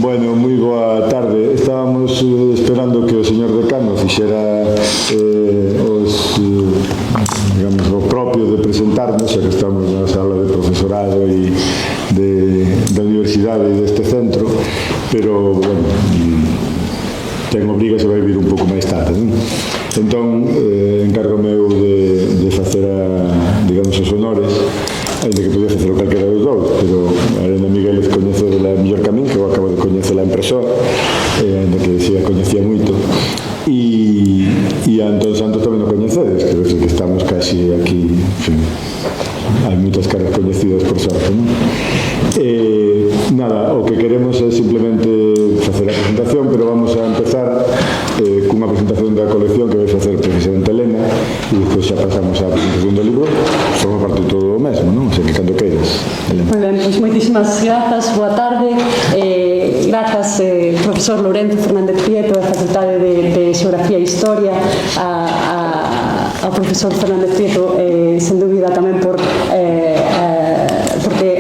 Bueno, moi boa tarde. Estábamos esperando que o señor decano fixera digamos, o propio de presentarnos, xa que estamos na sala de profesorado e da universidade e deste centro, pero, bueno, ten obriga se vai vir un pouco máis tarde, non? Entón, encárgome eu de facer, digamos, os honores, ainda que podía facer o calquera dos dous, pero a Elena Migueles coñezo de la mellor camín, que eu acabo de coñecela en persoa, ainda que decía, coñecía moito, e a Antón Santos tamén o coñecedes, que estamos casi aquí, en fin, hai moitas caras coñecidas por sorte, non? Nada, o que queremos é simplemente facer a presentación, pero vamos a empezar cunha presentación da colección que vai facer precisamente Elena, e despois xa pasamos á presentación do libro. Forma parte de todo o mesmo, non? O sea, que cando queiras, Elena. Moi ben, pois moitísimas grazas, boa tarde. Grazas, profesor Lorenzo Fernández Prieto, da Facultade de Xeografía e Historia, ao profesor Fernández Prieto, sen dúbida tamén porque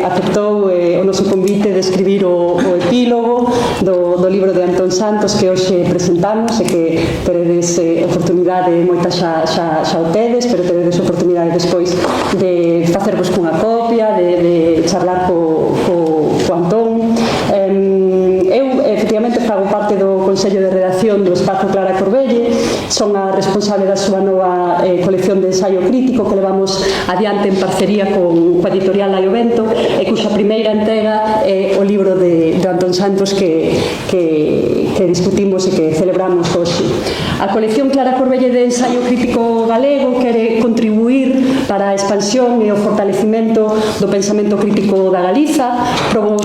aceptou o noso convite de escribir o epílogo do libro de Antón Santos que hoxe presentamos, e que teredes oportunidade, moitas xa o tedes, pero teredes oportunidade despois de facervos cunha copia, de charlar co Antón. Eu, efectivamente, fago parte do Consello de Redacción do Espazo Clara Corbelle, son a responsable da súa nova colección de ensaio crítico que levamos adiante en parcería coa editorial Laio Vento, e cuxa primeira entrega é o libro de Antón Santos que discutimos e que celebramos hoxe. A colección Clara Corbelle de ensaio crítico galego quere contribuir para a expansión e o fortalecimento do pensamento crítico da Galiza,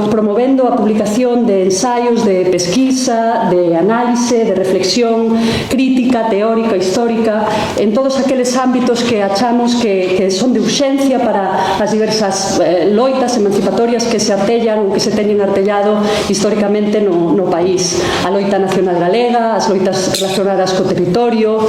promovendo a publicación de ensaios de pesquisa, de análise, de reflexión crítica, teórica, histórica, en todos aqueles ámbitos que achamos que son de urxencia para as diversas loitas emancipatorias que se artellan ou que se teñen artellado históricamente no país. A loita nacional galega, as loitas relacionadas co territorio,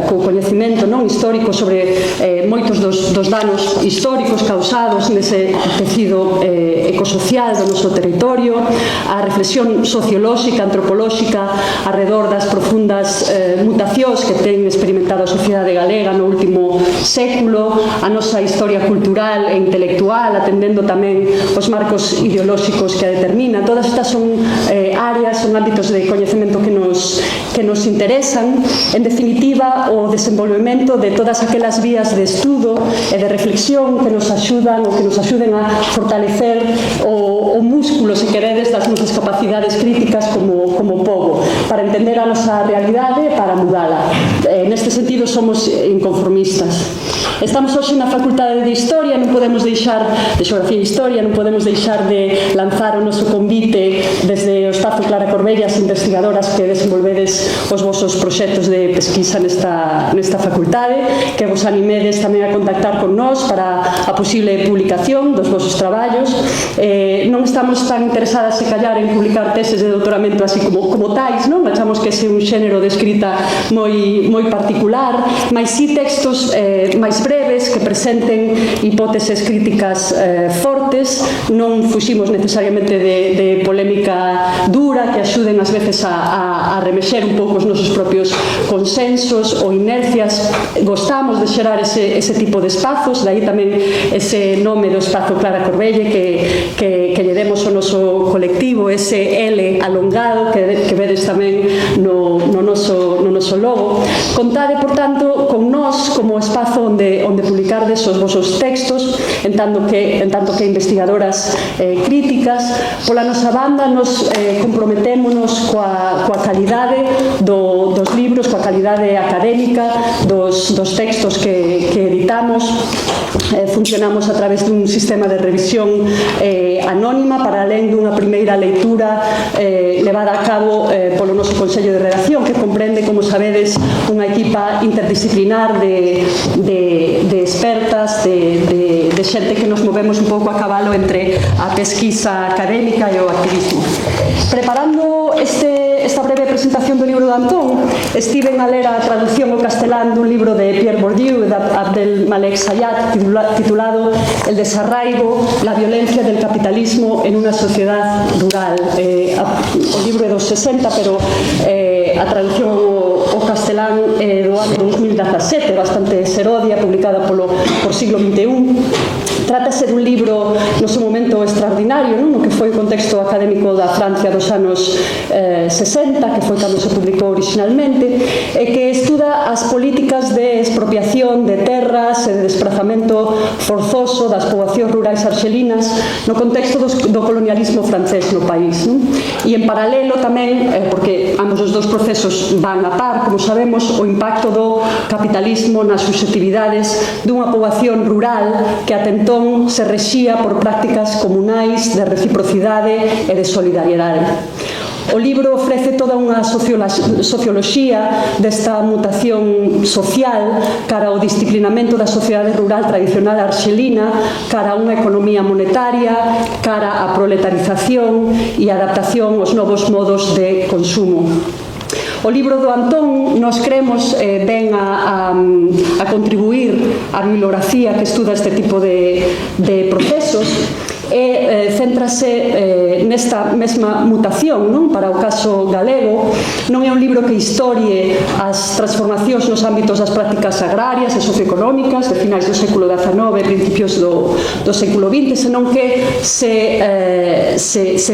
co coñecemento non histórico sobre moitos dos danos históricos causados nese tecido ecosocial do noso territorio, a reflexión sociolóxica, antropolóxica arredor das profundas mutacións que ten experimentado a sociedade galega no último século, a nosa historia cultural e intelectual, atendendo tamén os marcos ideolóxicos que a determinan. Todas estas son áreas, son ámbitos de coñecemento que nos interesan. En definitiva, o desenvolvemento de todas aquelas vías de estudo e de reflexión que nos axudan ou que nos axuden a fortalecer o músculo, se queredes, das nosas capacidades críticas como pobo, para entender a nosa realidade e para mudala. Neste sentido, somos inconformistas. Estamos hoxe na Facultade de Historia, non podemos deixar, de Xeografía e Historia, non podemos deixar de lanzar o noso convite desde o Espazo Clara Corbelle ás investigadoras que desenvolvedes os vosos proxectos de pesquisa nesta facultade, que vos animedes tamén a contactar con nós para a posible publicación dos vosos traballos. Non estamos tan interesadas, se callar, en publicar teses de doutoramento así como tais, non? Achamos que ese é un xénero de escrita moi particular, mas si textos máis breves que presenten hipóteses críticas fortes, non fuximos necesariamente de polémica dura, que axuden ás veces a remexer un pouco os nosos propios consensos ou inercias. Gostamos de xerar ese tipo de espazos, dai tamén ese nome do Espazo Clara Corbelle que lle demos ao noso colectivo, ese L alongado que vedes tamén no noso logo. Contade, por tanto, con nós como espazo onde publicardes os vosos textos, en tanto que investigadoras críticas. Pola nosa banda, nos comprometémonos coa calidade dos libros, coa calidade académica dos textos que editamos. Funcionamos a través dun sistema de revisión anónima para alén dunha primeira leitura levada a cabo polo noso Consello de Redacción, que comprende, como sabedes, unha equipa interdisciplinar de expertas, de xente que nos movemos un pouco a cabalo entre a pesquisa académica e o activismo. Preparando esta breve presentación do libro de Antón, estiven a ler a traducción ao castelán dun libro de Pierre Bourdieu e de Abdelmalek Sayat titulado El desarraigo, la violencia del capitalismo en una sociedad rural. O libro é dos 60, pero a traducción ao castelán do ano 2017, bastante serodia, publicada por Siglo XXI. Trátase dun libro no seu momento extraordinario, no que foi o contexto académico da Francia dos anos 60, que foi cando se publicou originalmente, e que estuda as políticas de expropiación de terras e de desplazamento forzoso das poboacións rurais arxelinas no contexto do colonialismo francés no país. E en paralelo tamén, porque ambos os dous procesos van a par, como sabemos, o impacto do capitalismo nas susceptibilidades dunha poboación rural que atentou se rexía por prácticas comunais de reciprocidade e de solidariedade. O libro ofrece toda unha socioloxía desta mutación social cara ao disciplinamento da sociedade rural tradicional arxelina, cara a unha economía monetaria, cara á proletarización e adaptación aos novos modos de consumo. O libro do Antón, nos creemos, ven a contribuir á bibliografía que estuda este tipo de procesos e céntrase nesta mesma mutación, non? Para o caso galego, non é un libro que historie as transformacións nos ámbitos das prácticas agrarias e socioeconómicas de finais do século XIX e principios do século XX, senón que se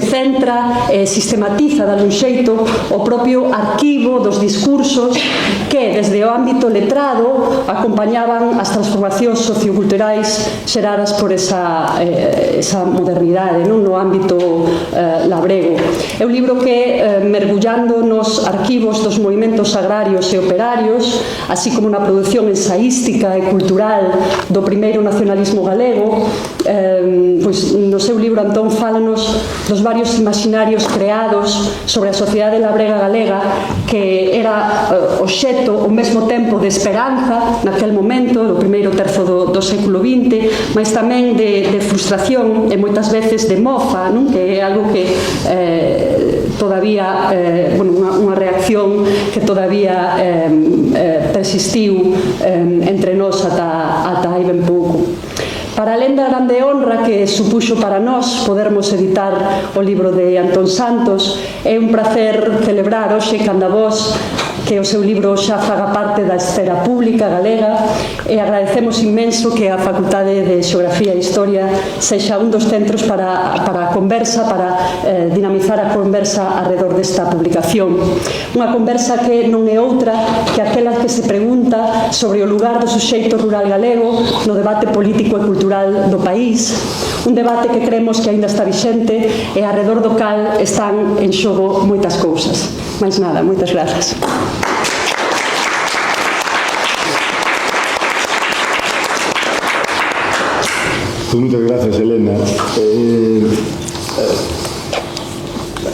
centra e sistematiza de un xeito o propio arquivo dos discursos que desde o ámbito letrado acompañaban as transformacións socioculturais xeradas por esa modernidade no ámbito labrego. É un libro que, mergullando nos arquivos dos movimentos agrarios e operarios, así como na produción ensaística e cultural do primeiro nacionalismo galego, pois no seu libro Antón fálanos dos varios imaginarios creados sobre a sociedade labrega galega que era obxecto ao mesmo tempo de esperanza naquel momento, do primeiro terzo do século XX, mas tamén de frustración e moitas veces de mofa, non? Que é algo que todavía, unha reacción que todavía persistiu entre nós ata hai ben pouco. Para alén da grande honra que supuxo para nós podermos editar o libro de Antón Santos, é un placer celebrar hoxe canda vos que o seu libro xa faga parte da esfera pública galega e agradecemos inmenso que a Facultade de Xeografía e Historia sexa un dos centros para a conversa, para dinamizar a conversa alrededor desta publicación. Unha conversa que non é outra que aquela que se pregunta sobre o lugar do suxeito rural galego no debate político e cultural do país, un debate que creemos que aínda está vixente e alrededor do cal están en xogo moitas cousas. Mais nada, moitas grazas. Pues muchas gracias, Elena.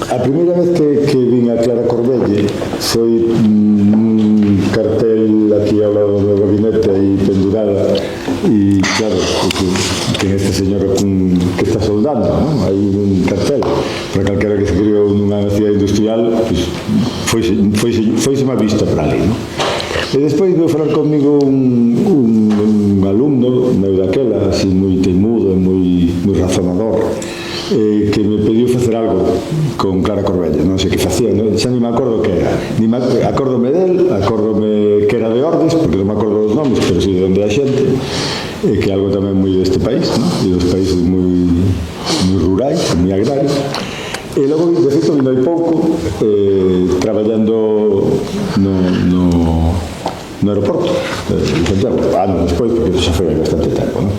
A primeira vez que vin a Clara Corbelle foi un cartel aquí ao lado do meu gabinete aí pendurada e claro, que este señor que está soldando, ¿no? Hai un cartel para calquera que se criou nunha cidade industrial, pues, foise má vista para ali, ¿no? E despois veu falar comigo un alumno meu daquela, así moi teimudo e moi razonador, que me pediu facer algo con Clara Corbelle, non sei que facía, xa ni me acordo que era, acórdome del, acórdome que era de Ordes, porque non me acordo dos nomes, pero sei de onde é a xente, que é algo tamén moi deste país, non? E dos países moi rurais, moi agrarios. E logo, de feito, vindo hai pouco, traballando no aeroporto de Santiago, anos despois, porque xa foi bastante tempo, non?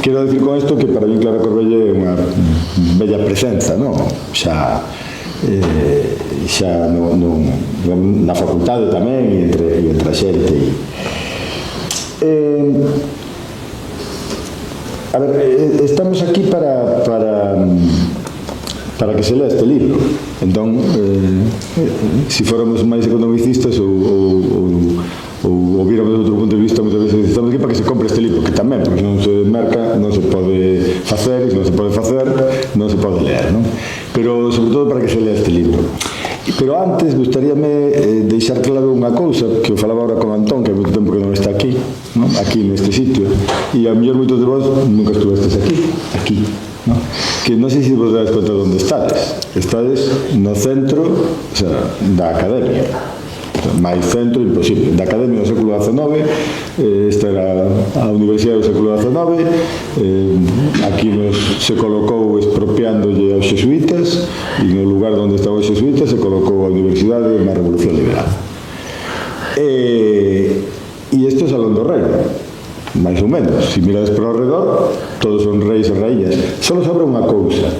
Quero dicir con isto que para mí Clara Corbelle é unha bella presenza, non? Xa na facultade tamén e entre a xente. A ver, estamos aquí para que se lea este libro. Entón, se fóramos máis economicistas ou viéramos outro punto de vista, moitas veces estamos aquí para que se compre este libro, que tamén, porque non se merca, non se pode facer, e se non se pode facer, non se pode ler, non? pero sobre todo para que se lea este libro. Pero antes gustaríame deixar claro unha cousa que eu falaba agora con Antón, que hai moito tempo que non está aquí, ¿no? Aquí neste sitio, e a mellor moitos de vos nunca estuvestes aquí, ¿no? Que non sei se vos dades conta de onde estades no centro, o sea, da academia, máis centro imposible, da academia do século XIX. Esta era a Universidade do século XIX, aquí se colocou expropiándolle aos xesuítas, e no lugar onde estaban os xesuítas se colocou a Universidade na Revolución Liberal. E isto é o Salón do Rei, máis ou menos. Se mirades por ao redor, todos son reis e raíñas. Só sobra unha cousa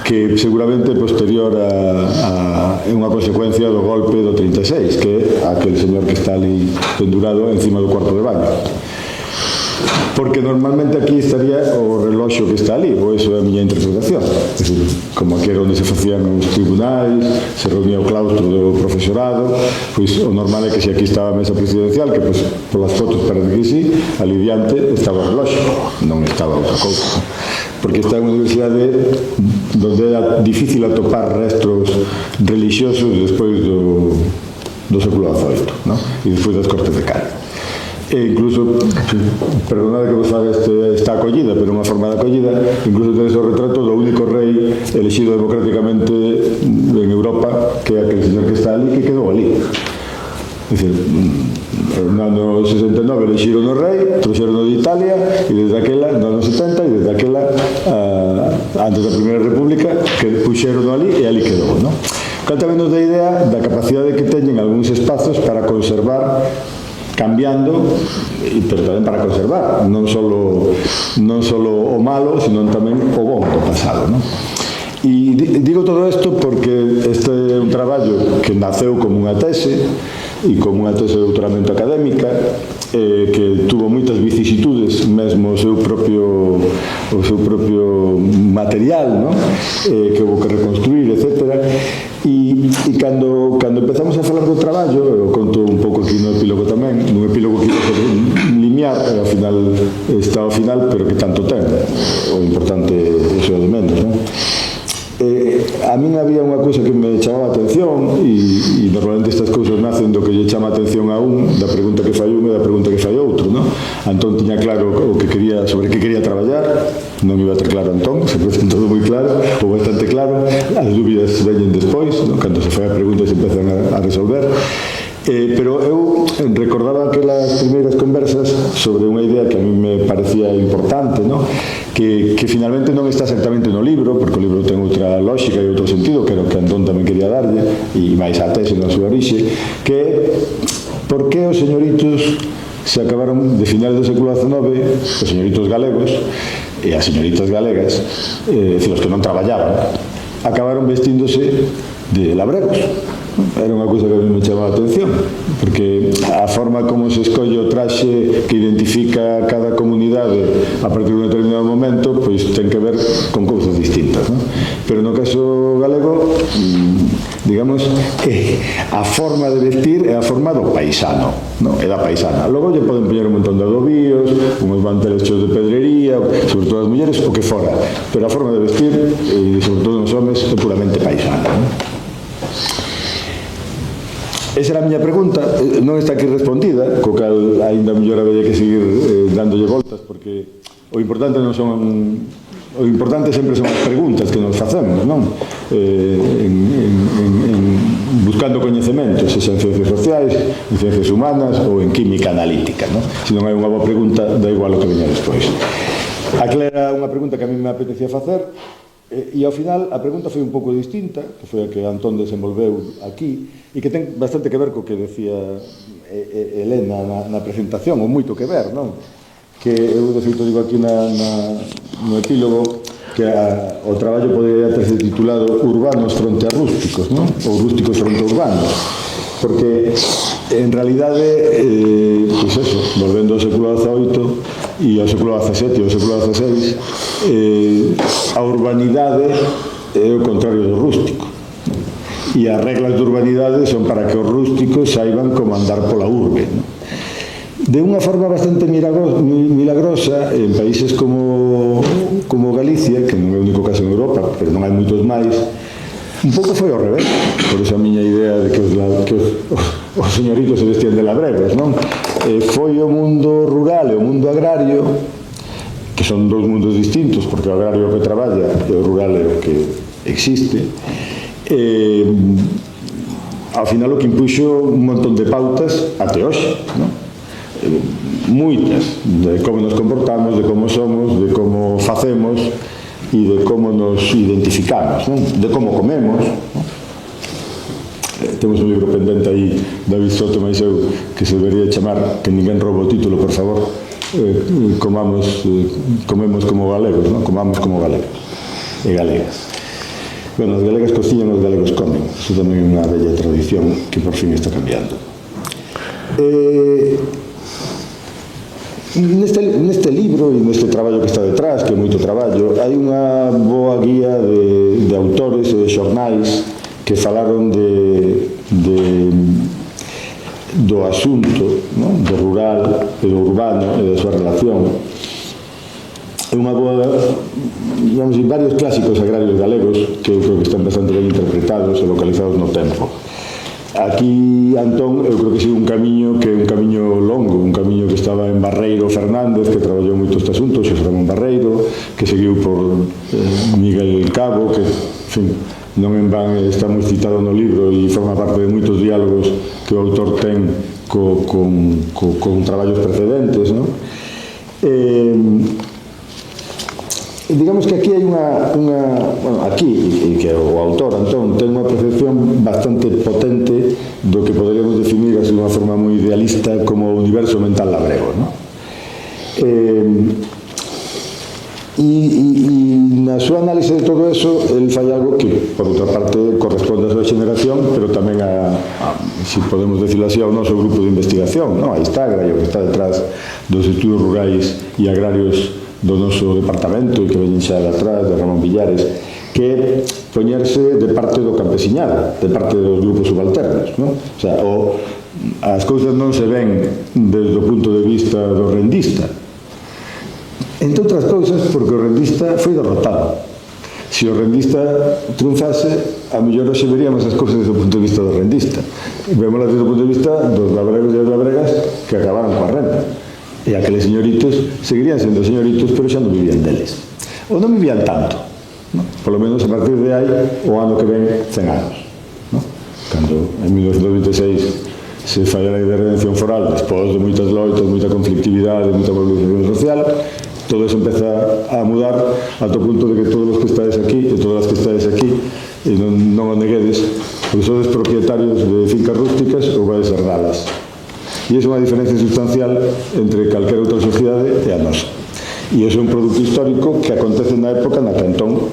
que seguramente posterior é unha consecuencia do golpe do 36, que é aquel señor que está ali pendurado encima do cuarto de baño. Porque normalmente aquí estaría o reloxo que está ali, ou eso é a miña interpretación. É dicir, como aquí era onde se facían os tribunais, se reunía o claustro do profesorado, pois o normal é que se aquí estaba a mesa presidencial, que pois, polas fotos parece que sí, ali diante estaba o reloxo, non estaba outra cousa. Porque esta é unha universidade onde era difícil atopar restos religiosos despois do século XVIII, ¿no? E despois das Cortes de Cádiz. E incluso, perdonade que vos faga esta acollida, pero unha forma de acollida, incluso tenes o retrato do único rei elegido democráticamente en Europa, que é aquel señor que está ali, que quedou ali. É dicir, no ano 69 elexiron o rei, trouxeron de Italia, e desde aquela, no ano 70, e desde aquela, antes da Primeira República, que puxeron ali e ali quedou, non? Cal tamén nos dá idea da capacidade que teñen algúns espazos para conservar, cambiando, pero tamén para conservar, non só o malo, sino tamén o bom do pasado, non? E digo todo isto porque este é un traballo que naceu como unha tese, e como unha tese de doutoramento académica, que tuvo moitas vicisitudes, mesmo o seu propio material, ¿no? Que houve que reconstruir, etc. E cando empezamos a falar do traballo, eu conto un pouco aquí no epílogo tamén, nun epílogo que limiar, ao final está ao final, pero que tanto ten, o importante iso de menos, non? A min había unha cousa que me chamaba a atención, e normalmente estas cousas nacen do que lle chama a atención a un, da pregunta que fai un e da pregunta que fai outro, non? Antón tiña claro o que quería, sobre que quería traballar, non iba a ter claro Antón, se presentou moi claro, ou bastante claro, as dúbidas veñen despois, non? Cando se fai a pregunta se empezan a resolver. Pero eu recordaba aquelas primeiras conversas sobre unha idea que a mí me parecía importante, ¿no? Que finalmente non está exactamente no libro, porque o libro ten outra lógica e outro sentido, que era o que Antón tamén quería darlle, e máis a tese na súa orixe, que é por que os señoritos se acabaron de finales do século XIX, os señoritos galegos e as señoritas galegas, os que non traballaban, acabaron vestíndose de labregos. Era unha cousa que a mí me chamaba a atención, porque a forma como se escolle o traxe que identifica cada comunidade a partir de un determinado momento, pois ten que ver con cousas distintas, non? Pero no caso galego, digamos, a forma de vestir é a forma do paisano, non? É da paisana. Logo lle poden poñer un montón de adobios, uns manteles chos de pedrería, sobre todo as mulleres, o que fora, pero a forma de vestir, e sobre todo nos homes, é puramente paisana, non? Esa era a miña pregunta, non está aquí respondida, co cal ainda mellor habería que seguir dándolle voltas, porque o importante non son... O importante sempre son as preguntas que nos facemos, non? Buscando coñecementos, sexa en ciencias sociais, en ciencias humanas ou en química analítica, non? Se non hai unha boa pregunta, dá igual o que veña despois. Aquela era unha pregunta que a mí me apetecía facer, e ao final a pregunta foi un pouco distinta, que foi a que Antón desenvolveu aquí, e que ten bastante que ver co que decía Elena na presentación, ou moito que ver, non? Que eu, de feito, digo aquí no epílogo que o traballo podría terse titulado Urbanos fronte a rústicos, non? Ou rústicos fronte a urbanos, porque en realidade, pois eso, volvendo ao século XVIII e ao século XVII e ao século XVI, a urbanidade é o contrario do rústico. E as reglas de urbanidade son para que os rústicos saiban como andar pola urbe, non? de unha forma bastante milagrosa en países como Galicia, que non é o único caso en Europa, pero non hai moitos máis, un pouco foi ao revés. Por esa miña idea de que os señoritos se vestían de labregos, non? Foi o mundo rural e o mundo agrario, que son dous mundos distintos, porque o agrario é o que traballa e o rural é o que existe, ao final o que impuxo un montón de pautas até hoxe, non? Moitas, de como nos comportamos, de como somos, de como facemos e de como nos identificamos, non? De como comemos, non? Temos un libro pendente aí, David Soto máis eu, que se debería chamar, que ninguén rouba o título, por favor, comemos como galegos, non? Comamos como galegos e galegas. Bueno, os galegas cociñan, os galegos comen. Iso tamén é unha bella tradición que por fin está cambiando. Neste libro e neste traballo que está detrás, que é moito traballo, hai unha boa guía de autores e de xornais que falaron do asunto, non? Do rural e do urbano e da súa relación. É unha boa, digamos, varios clásicos agrarios galegos que eu creo que están bastante ben interpretados e localizados no tempo. Aquí, Antón, eu creo que sigue un camiño que é un camiño longo, un camiño que estaba en Barreiro Fernández, que traballou moito este asunto, Xosé Ramón Barreiro, que seguiu por Miguel Cabo, que, en fin, non en van, está moi citado no libro e forma parte de moitos diálogos que o autor ten con traballos precedentes, non? Digamos que aquí hai bueno, aquí, e que o autor, Antón, ten unha percepción bastante potente do que poderíamos definir así de unha forma moi idealista como o universo mental labrego, non? E na súa análise de todo eso, el fai algo que, por outra parte, corresponde á súa xeneración, pero tamén si podemos decirlo así, ao noso grupo de investigación, non? Aí está, o que está detrás dos estudos rurais e agrarios do noso departamento e que veñen xa de atrás, de Ramón Villares, que é poñerse de parte do campesiñado, de parte dos grupos subalternos, non? O sea, as cousas non se ven desde o punto de vista do rendista, entre outras cousas porque o rendista foi derrotado. Se o rendista triunfase, a mellor hoxe veríamos as cousas desde o punto de vista do rendista, vémolas desde o punto de vista dos labregos e das labregas que acabaron coa renta. E aqueles señoritos seguirían sendo señoritos, pero xa non vivían deles. Ou non vivían tanto, non? Por lo menos a partir de aí, o ano que ven, 100 anos. Non? Cando en 1926 se falla a lei de redención foral, despois de moitas loitas, moita conflictividade, moita movilización social, todo eso empeza a mudar ata o punto de que todos os que estáis aquí e todas as que estáis aquí e non o neguedes, porque sodes propietarios de fincas rústicas ou vais herdalas. E iso é unha diferencia sustancial entre calquera outra sociedade e a nosa. E iso é un produto histórico que acontece na época na que Antón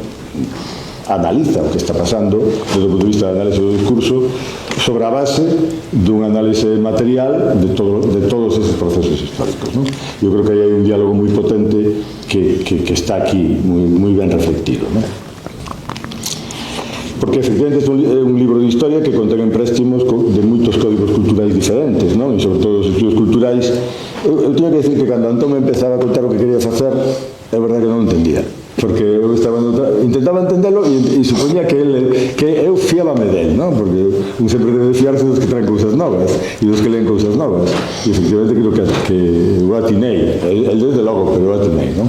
analiza o que está pasando desde o punto de vista da análise do discurso sobre a base dun análise material de todos esos procesos históricos, non? Eu creo que aí hai un diálogo moi potente que está aquí moi ben reflectido, non? Porque efectivamente é un libro de historia que contén empréstimos de moitos códigos culturais diferentes, non? E sobre todo os estudos culturais. Eu teño que decir que cando Antón me empezaba a contar o que quería facer, é verdade que non entendía, porque eu intentaba entendelo e supoñía que eu fiábame del, non? Porque un sempre debe fiarse dos que traen cousas novas e dos que leen cousas novas, e efectivamente creo que eu atinei, el desde logo, pero eu atinei, non?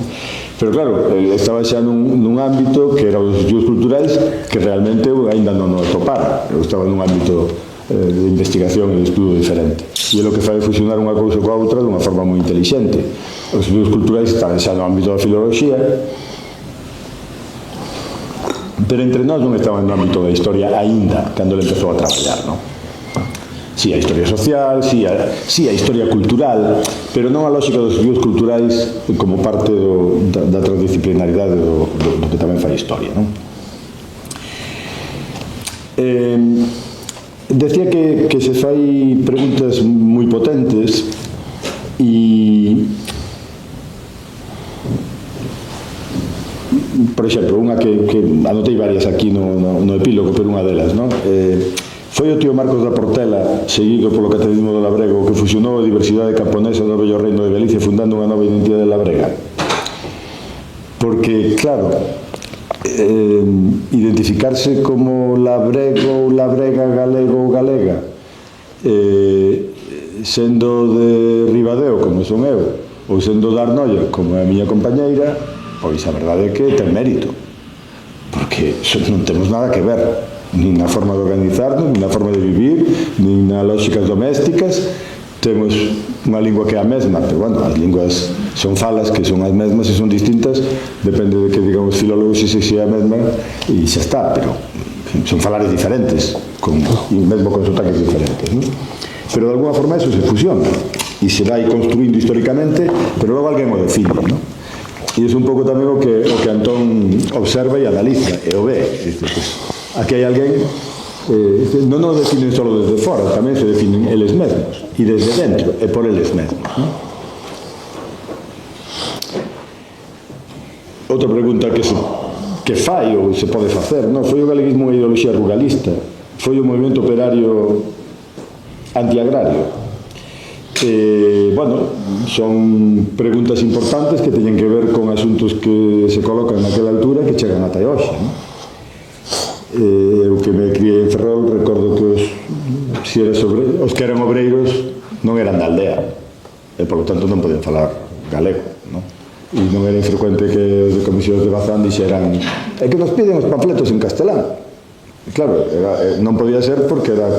Pero claro, estaba xa nun ámbito que era os estudos culturais que realmente eu ainda non o topara. Eu estaba nun ámbito de investigación e de estudo diferente. E é o que fai fusionar unha cousa coa outra dunha forma moi intelixente. Os estudos culturais están xa no ámbito da filoloxía, pero entre nós non estaban no ámbito da historia aínda, cando ele empezou a traballar, non? Si, a historia social, si a historia cultural, pero non a lógica dos estudos culturais como parte da transdisciplinaridade do que tamén fai historia, non? Decía que se fai preguntas moi potentes e, por exemplo, unha que anotei varias aquí no epílogo, pero unha delas, non? Foi o tío Marcos da Portela, seguido polo Catecismo do Labrego, que fusionou a diversidade camponesa do vello reino de Galicia fundando unha nova identidade de Labrega. Porque, claro, identificarse como labrego, labrega, galego ou galega, sendo de Ribadeo, como son eu, ou sendo de Arnoia, como é a miña compañeira, pois a verdade é que ten mérito, porque non temos nada que ver, nin na forma de organizarnos, nin na forma de vivir, nin nas lógicas domésticas. Temos unha lingua que é a mesma, pero, bueno, as linguas son falas que son as mesmas e son distintas, depende de que digan os filólogos se é a mesma, e xa está, pero son falares diferentes, e mesmo con sotaques diferentes, non? Pero de alguna forma eso se fusiona, e se vai construindo históricamente, pero logo alguén o define, non? E é un pouco tamén o que Antón observa e analiza, e o ve. Aquí hai alguén, non o definen só desde fora, tamén se definen eles mesmos, e desde dentro, e por eles mesmos, non? Outra pregunta que fai ou se pode facer, non? Foi o galeguismo unha ideoloxía ruralista? Foi o movimento operario antiagrario? Bueno, son preguntas importantes que teñen que ver con asuntos que se colocan naquela altura que chegan ata hoxe, non? Eu que me criei en Ferrol recordo que os que eran obreiros non eran da aldea e polo tanto non podían falar galego, non? E non era infrecuente que os de comisións de Bazán dixeran é que nos piden os panfletos en castelán. E claro, non podía ser porque era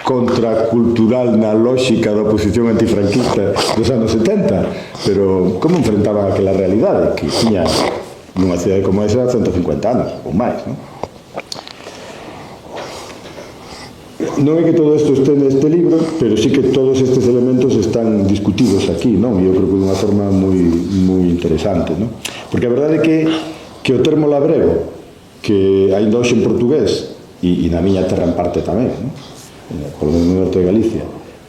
contracultural na lógica da oposición antifranquista dos anos 70, pero como enfrentaba aquela realidade que tiña nunha cidade como esa 150 anos ou máis, non? Non é que todo isto este neste libro, pero sí que todos estes elementos están discutidos aquí, non? E eu creo que de unha forma moi interesante, non? Porque a verdade é que o termo labrego, que ainda hoxe en portugués, e na miña terra en parte tamén, non? Polo menos no norte de Galicia,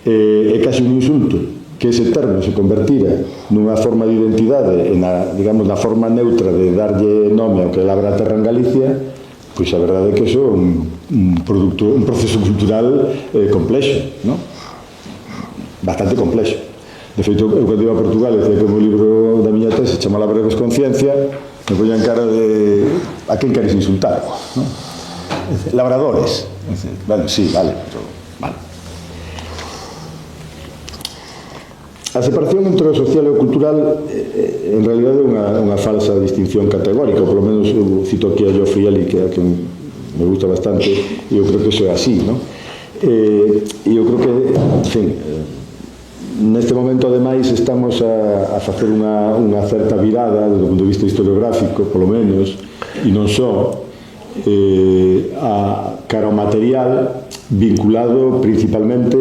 é casi un insulto que ese termo se convertira nunha forma de identidade, digamos, na forma neutra de darlle nome ao que labra a terra en Galicia. Pois a verdade é que iso é un proceso cultural complexo, non? Bastante complexo. De feito, eu cando iba a Portugal e decía que o meu libro da miña tese chama Labregos Conciencia, me poñan cara de a quen queres insultar, non? Labradores. Bueno, sí, vale, pero vale. A separación entre o social e o cultural en realidade é unha falsa distinción categórica, polo menos eu cito aquí a Geoffrey Eli, que é a que me gusta bastante, e eu creo que iso é así, non? E eu creo que, en fin, neste momento ademais estamos a facer unha certa virada desde o punto de vista historiográfico, polo menos, e non só a cara ao material vinculado principalmente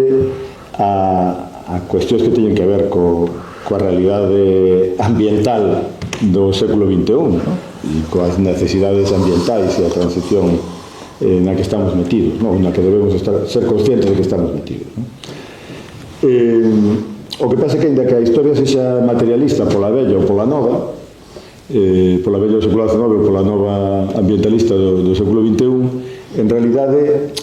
a cuestións que teñen que ver coa realidade ambiental do século XXI, non? E coas necesidades ambientais e a transición na que estamos metidos, non? Na que debemos ser conscientes de que estamos metidos, non? O que pasa é que, ainda que a historia sexa materialista pola vella ou pola nova, pola vella do século XIX ou pola nova ambientalista do século XXI, en realidade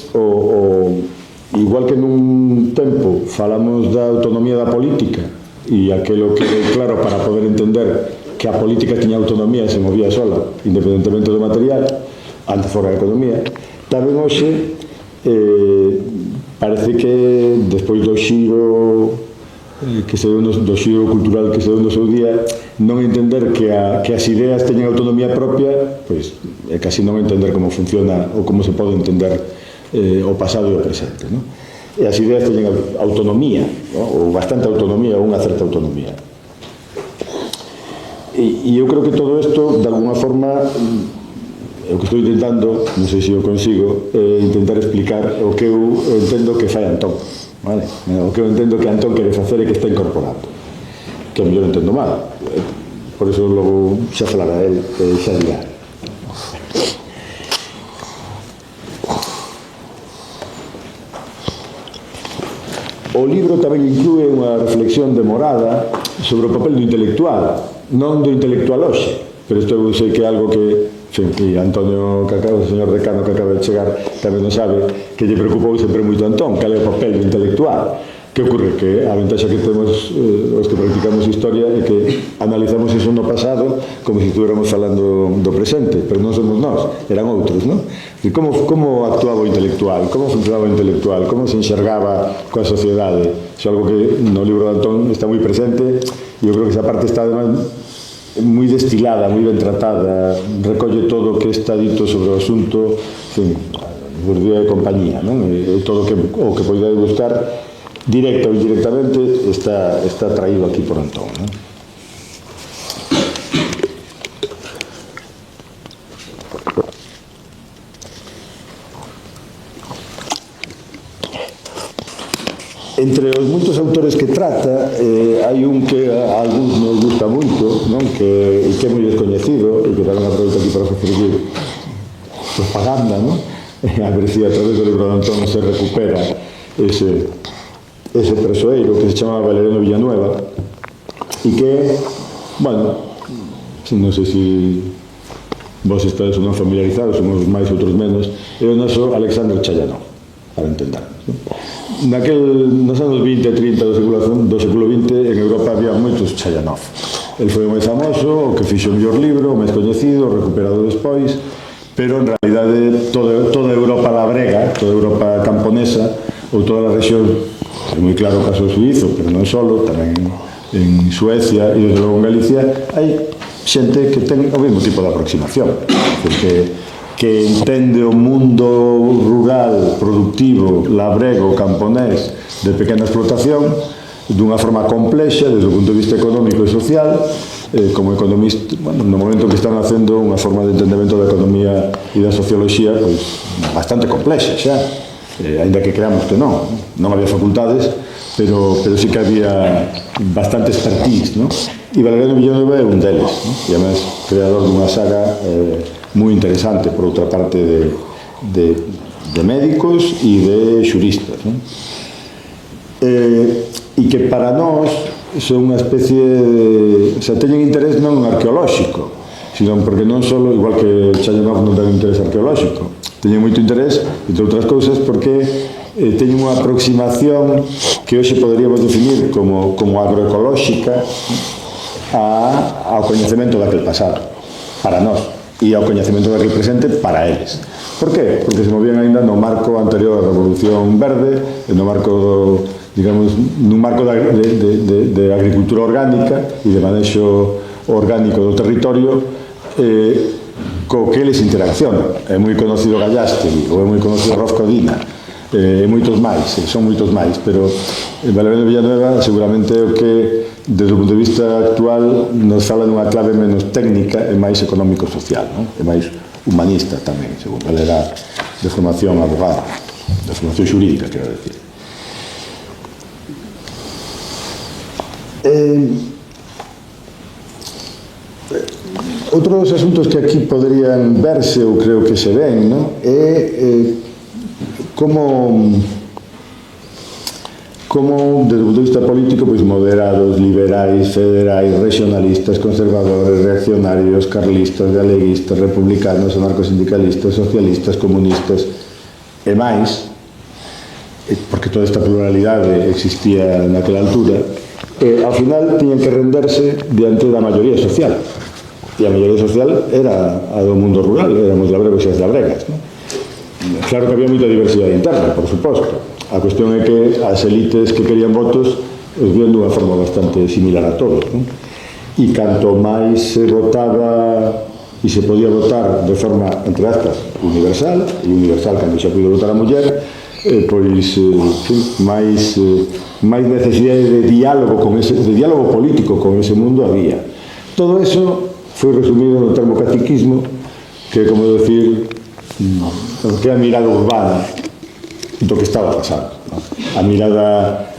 igual que nun tempo falamos da autonomía da política e aquelo que é claro para poder entender que a política tiña autonomía e se movía sola independentemente do material antes fora da economía, tamén hoxe parece que despois do xiro que se deu do xiro cultural que se deu no seu día, non entender que as ideas teñen autonomía propia, pois é casi non entender como funciona ou como se pode entender o pasado e o presente, non? E as ideas teñen autonomía, non? Ou bastante autonomía, ou unha certa autonomía. E eu creo que todo isto, de alguna forma, o que estou intentando, non sei se eu consigo, intentar explicar o que eu entendo que fai Antón, vale? O que eu entendo que Antón quere facer e que está incorporando, que a mellor entendo mal, por iso logo xa falará el, xa dirá. O libro tamén inclúe unha reflexión demorada sobre o papel do intelectual, non do intelectual hoxe, pero isto eu sei que é algo que e Antonio Cacao, o señor decano que acaba de chegar, tamén non sabe que lle preocupou sempre moito a Antón, cal é o papel do intelectual. Que ocurre? Que a ventaxa que temos os que practicamos historia é que analizamos iso no pasado como se estuviéramos falando do presente, pero non somos nós, eran outros, non? E como actuaba o intelectual, como funcionaba o intelectual, como se enxergaba coa sociedade. Iso é algo que no libro de Antón está moi presente e eu creo que esa parte está además moi destilada, moi ben tratada, recolle todo o que está dito sobre o asunto, en fin, Bourdieu e compañía, non? E todo o que poidade buscar directa ou indirectamente está traído aquí por Antón, non? Entre os moitos autores que trata, hai un que a algúns nos gusta moito, non? Que é moi descoñecido e que tamén aproveito aquí para facer propaganda, non? A ver se a través do libro de Antón se recupera ese persoeiro que se chama Valeriano Villanueva e que, bueno, non sei se vos estades ou non familiarizados, somos máis outros menos, é o noso Alexander Chayanov, para entendernos, non? Nos anos 20 e 30 do século XX en Europa había moitos Chayanov. El foi o máis famoso, o que fixo o mellor libro, o máis coñecido, recuperado despois, pero en realidade toda Europa labrega, toda Europa camponesa ou toda a rexión, é moi claro o caso suizo, pero non solo, tamén en Suecia e desde logo en Galicia hai xente que ten o mesmo tipo de aproximación, que entende o mundo rural, productivo, labrego, camponés, de pequena explotación, dunha forma complexa desde o punto de vista económico e social, como economista, bueno, no momento que están facendo unha forma de entendemento da economía e da socioloxía, pois, bastante complexa xa, ainda que creamos que non había facultades, pero sí que había bastante expertise, non? E Valeriano Villanueva é un deles, non? E además creador dunha saga moi interesante, por outra parte, de médicos e de xuristas, non? E que para nós son unha especie de... O sea, teñen interés non arqueolóxico, sino porque non só, igual que Chayanov non ten interés arqueolóxico, teñen moito interés, entre outras cousas, porque teñen unha aproximación que hoxe poderíamos definir como agroecolóxica ao coñecemento daquel pasado, para nós, e ao coñecemento daquel presente para eles. Por qué? Porque se movían ainda no marco anterior á Revolución Verde, no marco nun marco de agricultura orgánica e de manexo orgánico do territorio, co que eles interaccionan. É moi conocido Gallástegui, ou é moi conocido Roz Codina, e moitos máis, son moitos máis, pero Valeriano Villanueva seguramente é o que, desde o punto de vista actual, nos fala nunha clave menos técnica e máis económico-social, non? E máis humanista tamén, según ele era de formación abogado, de formación xurídica, quero decir. Outros asuntos que aquí poderían verse, ou creo que se ven, non? É como desde o punto de vista político, pois moderados, liberais, federais, regionalistas, conservadores, reaccionarios, carlistas, galeguistas, republicanos, anarcosindicalistas, socialistas, comunistas e máis, porque toda esta pluralidade existía naquela altura, ao final tiñan que renderse diante da maioría social, e a maioría social era a do mundo rural, éramos labregos e as labregas, non? Claro que había moita diversidade interna, por suposto. A cuestión é que as elites que querían votos os vían dunha forma bastante similar a todos, non? E canto máis se votaba e se podía votar de forma, entre aspas, universal, e universal cando xa puido votar a muller, pois máis necesidade de diálogo político con ese mundo había. Todo eso foi resumido no termo catequismo, que é como decir que é a mirada urbana do que estaba pasando, no? A mirada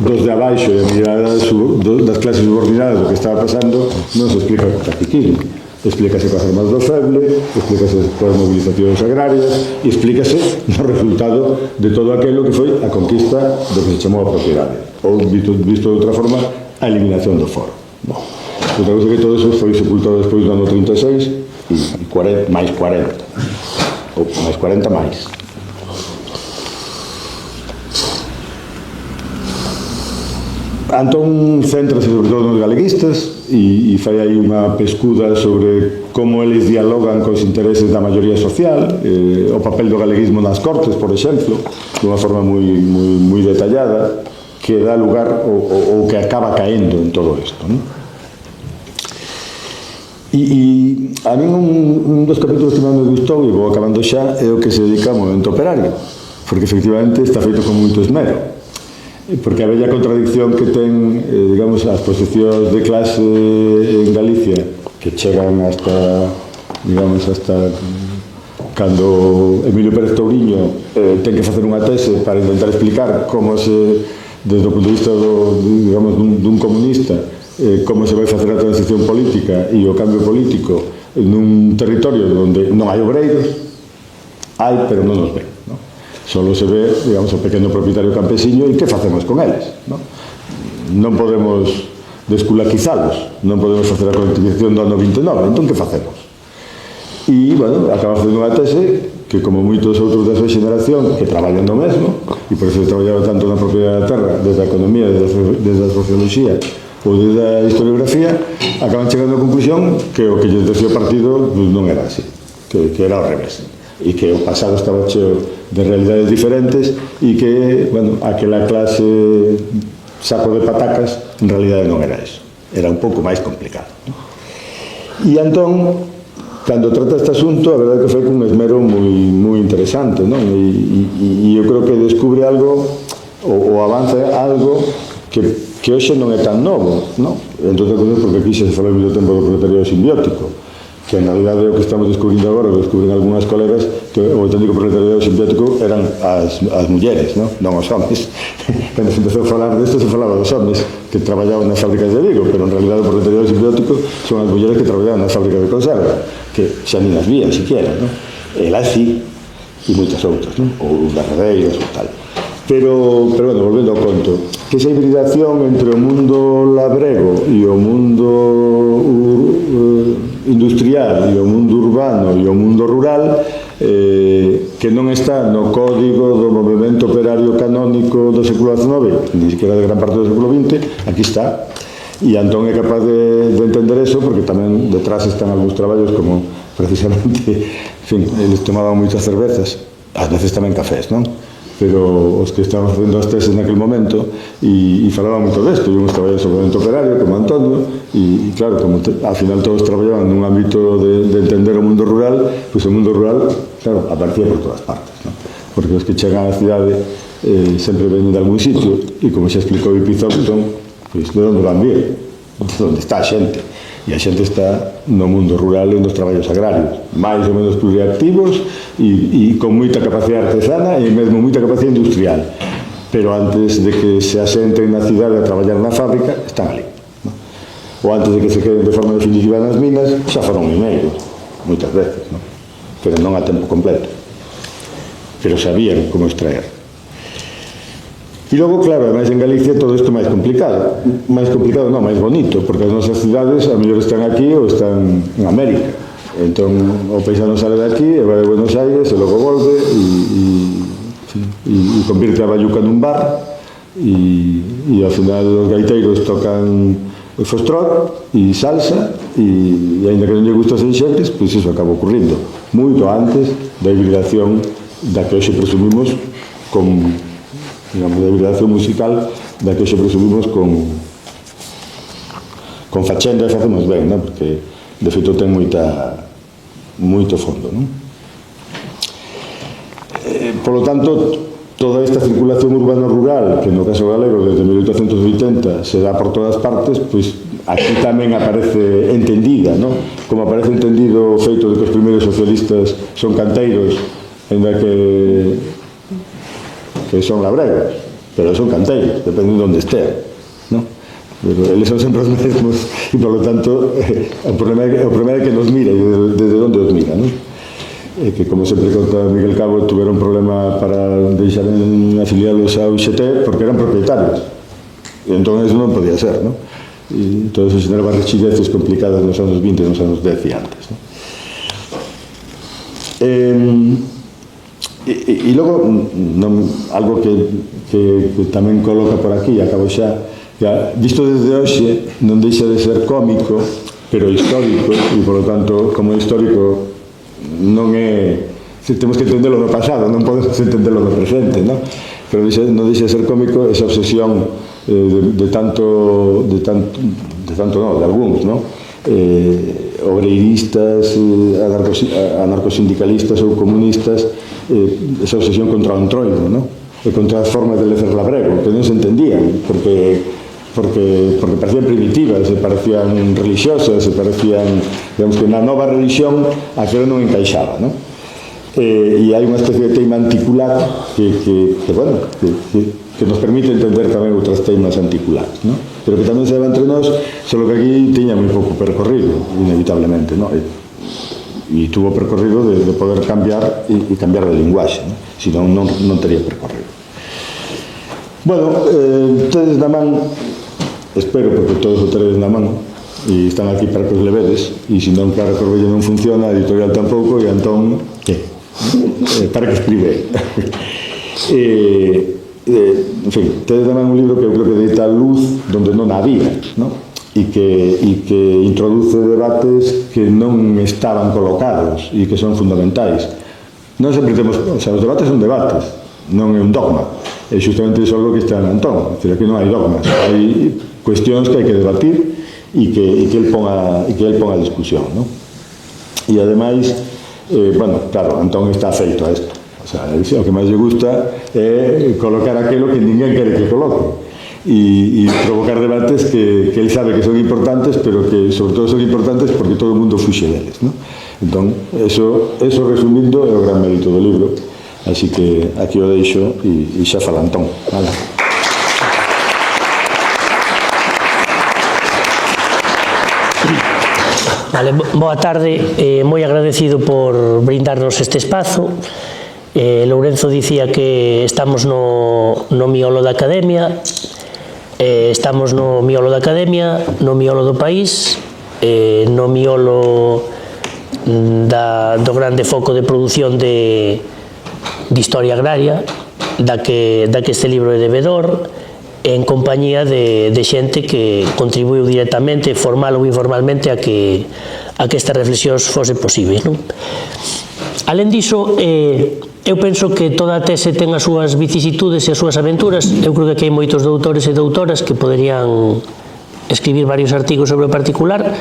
dos de abaixo e a mirada das clases subordinadas do que estaba pasando non se explica co catequismo, explícase coas armas do feble, explícase coas movilizacións agrarias e explícase no resultado de todo aquilo que foi a conquista do que se chamou a propiedade, ou visto de outra forma a eliminación do foro. Outra cousa que todo eso foi sepultado despois do ano 36 e máis 40 ou máis 40 máis. Antón céntrase sobre todo nos galeguistas e fai aí unha pescuda sobre como eles dialogan cos intereses da maioría social, o papel do galeguismo nas Cortes, por exemplo, dunha forma moi detallada, que dá lugar ou que acaba caendo en todo isto, non? E a mí un dos capítulos que máis me gustou, e vou acabando xa, é o que se dedica ao movimento operario, porque efectivamente está feito con moito esmero, porque a bella contradicción que ten, digamos, as posicións de clase en Galicia, que chegan hasta, digamos, hasta cando Emilio Pérez Touriño ten que facer unha tese para intentar explicar como se, desde o punto de vista digamos, dun comunista, como se vai facer a transición política e o cambio político nun territorio onde non hai obreiros, hai, pero non nos ven, non? Solo se ve, digamos, o pequeno propietario campesiño e que facemos con eles, non? Non podemos desculaquizalos, non podemos facer a colectivización do ano 29, entón que facemos? E, bueno, acaba facendo unha tese que, como moitos outros da súa xeneración que traballan no mesmo, e por eso traballaba tanto na propiedade da terra, desde a economía, desde a socioloxía ou desde a historiografía, acaban chegando á conclusión que o que lles decía o partido non era así, que era ao revés, e que o pasado estaba cheo de realidades diferentes e que, bueno, aquela clase saco de patacas en realidade non era eso, era un pouco máis complicado, ¿no? E entón, cando trata este asunto, a verdade que foi un esmero moi interesante, non? E eu creo que descubre algo ou avanza algo que hoxe non é tan novo, non? Entón, porque aquí se falou moito tempo do proletariado simbiótico, que en realidade é o que estamos descubrindo agora, o descubren algunhas colegas, que o auténtico proletariado simbiótico eran as mulleres, non os homes. Cando se empezou a falar desto, se falaba dos homes que traballaban nas fábricas de Vigo, pero en realidade o proletariado simbiótico son as mulleres que traballaban nas fábricas de conserva, que xa nin as vían siquiera, non? Elas sí, e moitas outras, non? Ou barradeiras ou tal. Pero, bueno, volvendo ao conto, que esa hibridación entre o mundo labrego e o mundo industrial e o mundo urbano e o mundo rural, que non está no código do movimento operario canónico do século XIX, ni siquiera de gran parte do século XX, aquí está. E Antón é capaz de entender eso, porque tamén detrás están algúns traballos como, precisamente, en fin, eles tomaban moitas cervezas, ás veces tamén cafés, non? Pero os que estaban facendo as teses naquele momento e falaban moito desto, e uns traballan sobre o movimento operario como Antonio e claro, como ao final todos traballaban nun ámbito de entender o mundo rural, pois o mundo rural, claro, aparecía por todas partes, non? Porque os que chegan á cidade sempre venen de algún sitio e como xa explicou Ipizopton, pois de onde van vir? De onde está a xente, e a xente está no mundo rural e nos traballos agrarios, máis ou menos pluriactivos e con moita capacidade artesana e mesmo moita capacidade industrial, pero antes de que se asenten na cidade a traballar na fábrica, están ali, ¿no? Ou antes de que se queden de forma definitiva nas minas, xa foron mineiros, moitas veces, ¿no? Pero non a tempo completo, pero sabían como extraer. E logo, claro, ademais en Galicia todo isto é máis complicado non, máis bonito, porque as nosas cidades a mellor están aquí ou están en América, entón o paisano sale de aquí e vai a Buenos Aires e logo volve e convirte a Bayuca nun bar e ao final os gaiteiros tocan o foxtrot e salsa e aínda que non lle gusta os enxebres, pois iso acaba ocurrindo moito antes da hibridación da que hoxe presumimos con, digamos, da hibridación musical da que hoxe presumimos con fachenda e facemos ben, non? Porque de feito ten moito fondo, non? Polo tanto, toda esta circulación urbano-rural, que no caso galego desde 1880 se dá por todas partes, pois aquí tamén aparece entendida, non? Como aparece entendido o feito de que os primeiros socialistas son canteiros, ainda que son labregos, pero son canteiros, depende de onde estean, non? Pero eles son sempre os mesmos e, polo tanto, o problema é que nos mira e desde onde os mira, non? Que, como sempre conta Miguel Cabo, tuveron problema para deixar afiliados a UGT porque eran propietarios, e entón eso non podía ser, non? E todo eso xeneraba rechilleces complicadas nos anos 20 e nos anos 10 e antes, non? E logo, algo que tamén coloca por aquí, acabo xa, visto desde hoxe, non deixa de ser cómico, pero histórico, e, por lo tanto, como histórico, non é... Temos que entenderlo no pasado, non podemos entenderlo no presente, non? Pero non deixa de ser cómico esa obsesión de algúns, non? Obreiristas, anarcosindicalistas ou comunistas, esa obsesión contra o entroido, non? E contra as formas de lecer labrego, que non se entendían, porque parecían primitivas, se parecían religiosas, se parecían, digamos que na nova religión aquilo non encaixaba, non? E hai unha especie de teima anticular que nos permite entender tamén outras teimas anticulares, non? Pero que tamén se daba entre nós, só que aquí tiña moi pouco percorrido, inevitablemente, non? E tuvo percorrido de poder cambiar e cambiar de linguaxe, non? Senón non tería percorrido. Bueno, tedes na man, espero, porque todos o teredes na man, e están aquí para que os levedes, e se non, Clara Corbello non funciona, a editorial tampouco, e Antón, que? Para que escribe. En fin, tedes na man un libro que eu creo que deita a luz donde non había, non? E que introduce debates que non estaban colocados e que son fundamentais. Non sempre temos... O sea, os debates son debates, non é un dogma. E justamente iso é algo que está en Antón. É dicir, aquí non hai dogmas, hai cuestións que hai que debatir e que el pon a discusión, non? E ademais, bueno, claro, Antón está afeito a isto. O sea, o que máis lle gusta é colocar aquilo que ninguén quere que coloque e provocar debates que él sabe que son importantes, pero que sobre todo son importantes porque todo o mundo fuxe deles, non? Entón, eso resumindo é o gran mérito do libro, así que aquí o deixo e xa fala Antón, vale? Vale, boa tarde, moi agradecido por brindarnos este espazo. Lourenzo dicía que estamos no miolo da Academia, estamos no miolo da Academia, no miolo do país, no miolo do grande foco de produción de historia agraria, da que este libro é devedor, en compañía de xente que contribuiu directamente, formal ou informalmente, a que estas reflexións fose posible, non? Alén diso, eu penso que toda a tese ten as súas vicisitudes e as súas aventuras. Eu creo que hai moitos doutores e doutoras que poderían escribir varios artigos sobre o particular,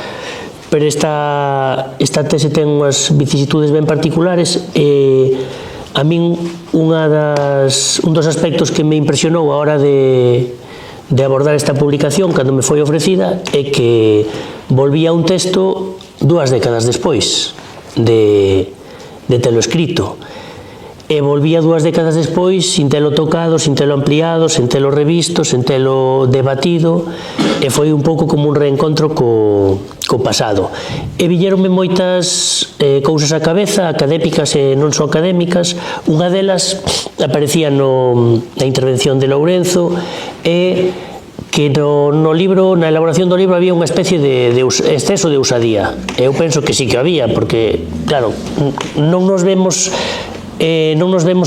pero esta tese ten unhas vicisitudes ben particulares e a min un dos aspectos que me impresionou a hora de abordar esta publicación cando me foi ofrecida é que volvía un texto 2 décadas despois de telo escrito, e volvía 2 décadas despois sin telo tocado, sin telo ampliado, sin telo revisto, sin telo debatido, e foi un pouco como un reencontro co pasado. E villeronme moitas cousas á cabeza, académicas e non só académicas. Unha delas aparecía na intervención de Lourenzo, e que no libro, na elaboración do libro, había unha especie de exceso de usadía. Eu penso que sí que había, porque, claro, non nos vemos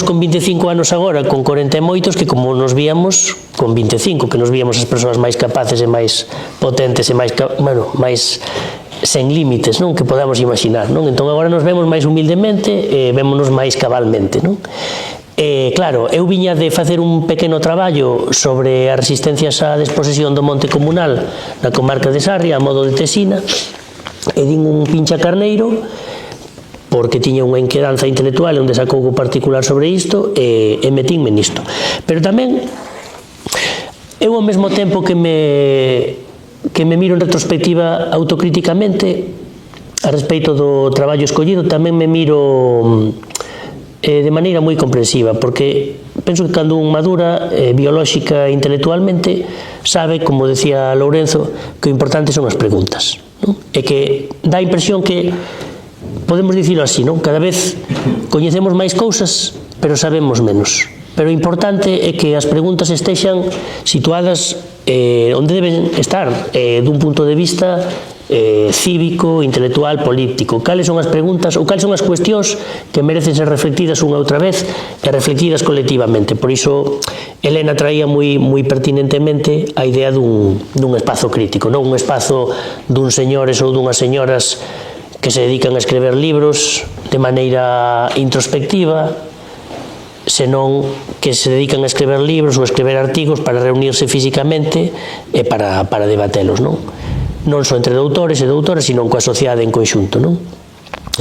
con 25 anos agora, con 40 e moitos, que como nos víamos con 25, que nos víamos as persoas máis capaces e máis potentes e máis sen límites, non? Que podamos imaginar, non? Entón agora nos vemos máis humildemente e vémonos máis cabalmente, non? Claro, eu viña de facer un pequeno traballo sobre as resistencias á desposesión do monte comunal na comarca de Sarria, a modo de tesina, e din un pincha carneiro, porque tiña unha inquedanza intelectual onde sacou o particular sobre isto, e metínme nisto. Pero tamén, eu ao mesmo tempo que me miro en retrospectiva autocríticamente a respeito do traballo escollido, tamén me miro de maneira moi comprensiva, porque penso que cando un madura biolóxica e intelectualmente sabe, como decía Lourenzo, que o importante son as preguntas, non? E que dá a impresión que podemos dicilo así, non? Cada vez coñecemos máis cousas, pero sabemos menos. Pero o importante é que as preguntas estexan situadas onde deben estar, dun punto de vista cívico, intelectual, político. Cales son as preguntas ou cales son as cuestións que merecen ser reflectidas unha outra vez e reflectidas colectivamente. Por iso, Elena traía moi pertinentemente a idea dun espazo crítico, non un espazo duns señores ou dunhas señoras que se dedican a escrever libros de maneira introspectiva, senón que se dedican a escrever libros ou a escrever artigos para reunirse físicamente e para debatelos, non? Non só entre doutores e doutoras, sino coa sociedade en conxunto, non?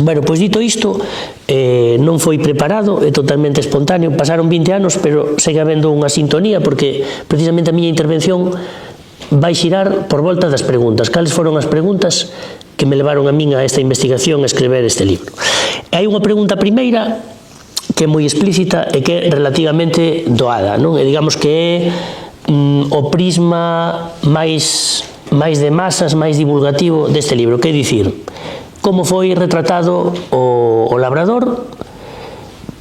Bueno, pois dito isto, non foi preparado, é totalmente espontáneo, pasaron 20 anos, pero segue habendo unha sintonía, porque precisamente a miña intervención vai xirar por volta das preguntas. Cales foron as preguntas que me levaron a min a esta investigación a escrever este libro? Hai unha pregunta primeira que é moi explícita e que é relativamente doada, non? E digamos que é o prisma máis de masas, máis divulgativo deste libro, que é dicir, como foi retratado o labrador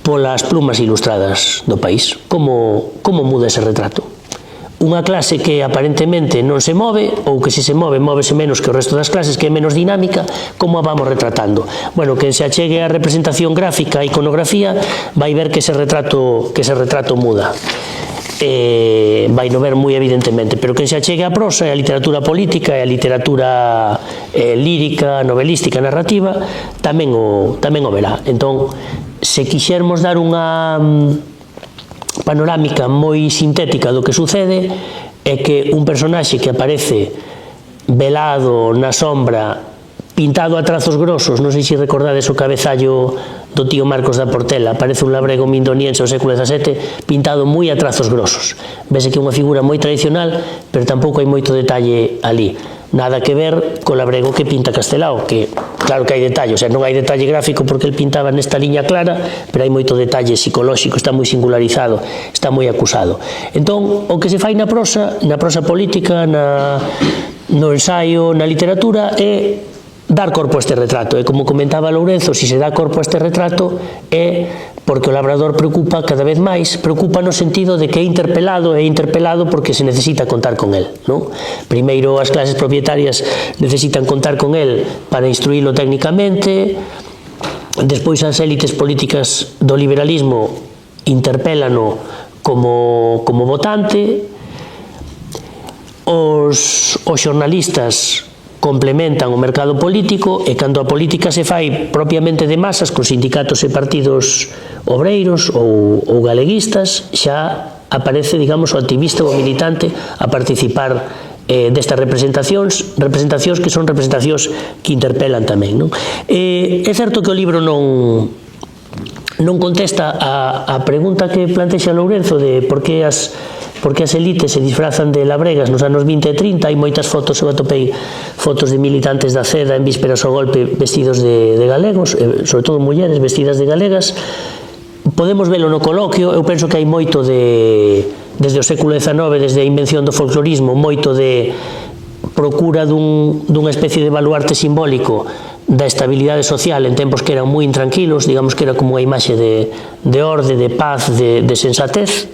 polas plumas ilustradas do país, como muda ese retrato. Unha clase que aparentemente non se move, ou que se move, móvese menos que o resto das clases, que é menos dinámica, como a vamos retratando? Bueno, quen se achegue a representación gráfica e iconografía vai ver que ese retrato muda. Vai no ver moi evidentemente, pero quen se achegue a prosa e a literatura política e a literatura lírica, novelística, narrativa, tamén o verá. Entón, se quixermos dar unha panorámica moi sintética do que sucede, é que un personaxe que aparece velado na sombra, pintado a trazos grosos, non sei se recordades o cabezallo do tío Marcos da Portela, parece un labrego mindoniense ao século XVII, pintado moi a trazos grosos. Vese que é unha figura moi tradicional, pero tampouco hai moito detalle ali. Nada que ver co labrego que pinta Castelao, que claro que hai detalle, o sea, non hai detalle gráfico porque el pintaba nesta liña clara, pero hai moito detalle psicolóxico, está moi singularizado, está moi acusado. Entón, o que se fai na prosa política, no ensaio, na literatura, é dar corpo a este retrato. E como comentaba Lourenzo, se dá corpo a este retrato é porque o labrador preocupa cada vez máis, preocupa no sentido de que é interpelado porque se necesita contar con el, non? Primeiro as clases propietarias necesitan contar con el para instruílo técnicamente, despois as élites políticas do liberalismo interpélano como votante, os xornalistas complementan o mercado político e cando a política se fai propiamente de masas con sindicatos e partidos obreiros ou galeguistas, xa aparece, digamos, o activista ou o militante a participar destas representacións que son representacións que interpelan tamén, non? É certo que o libro non contesta a pregunta que plantexa Lourenzo de por que as elites se disfrazan de labregas nos anos 20 e 30. Hai moitas fotos, eu atopei fotos de militantes da CEDA en vísperas ao golpe vestidos de galegos, sobre todo mulleres vestidas de galegas. Podemos velo no coloquio, eu penso que hai moito desde o século XIX, desde a invención do folclorismo, moito de procura dunha especie de baluarte simbólico da estabilidade social en tempos que eran moi intranquilos, digamos que era como unha imaxe de orde, de paz, de sensatez.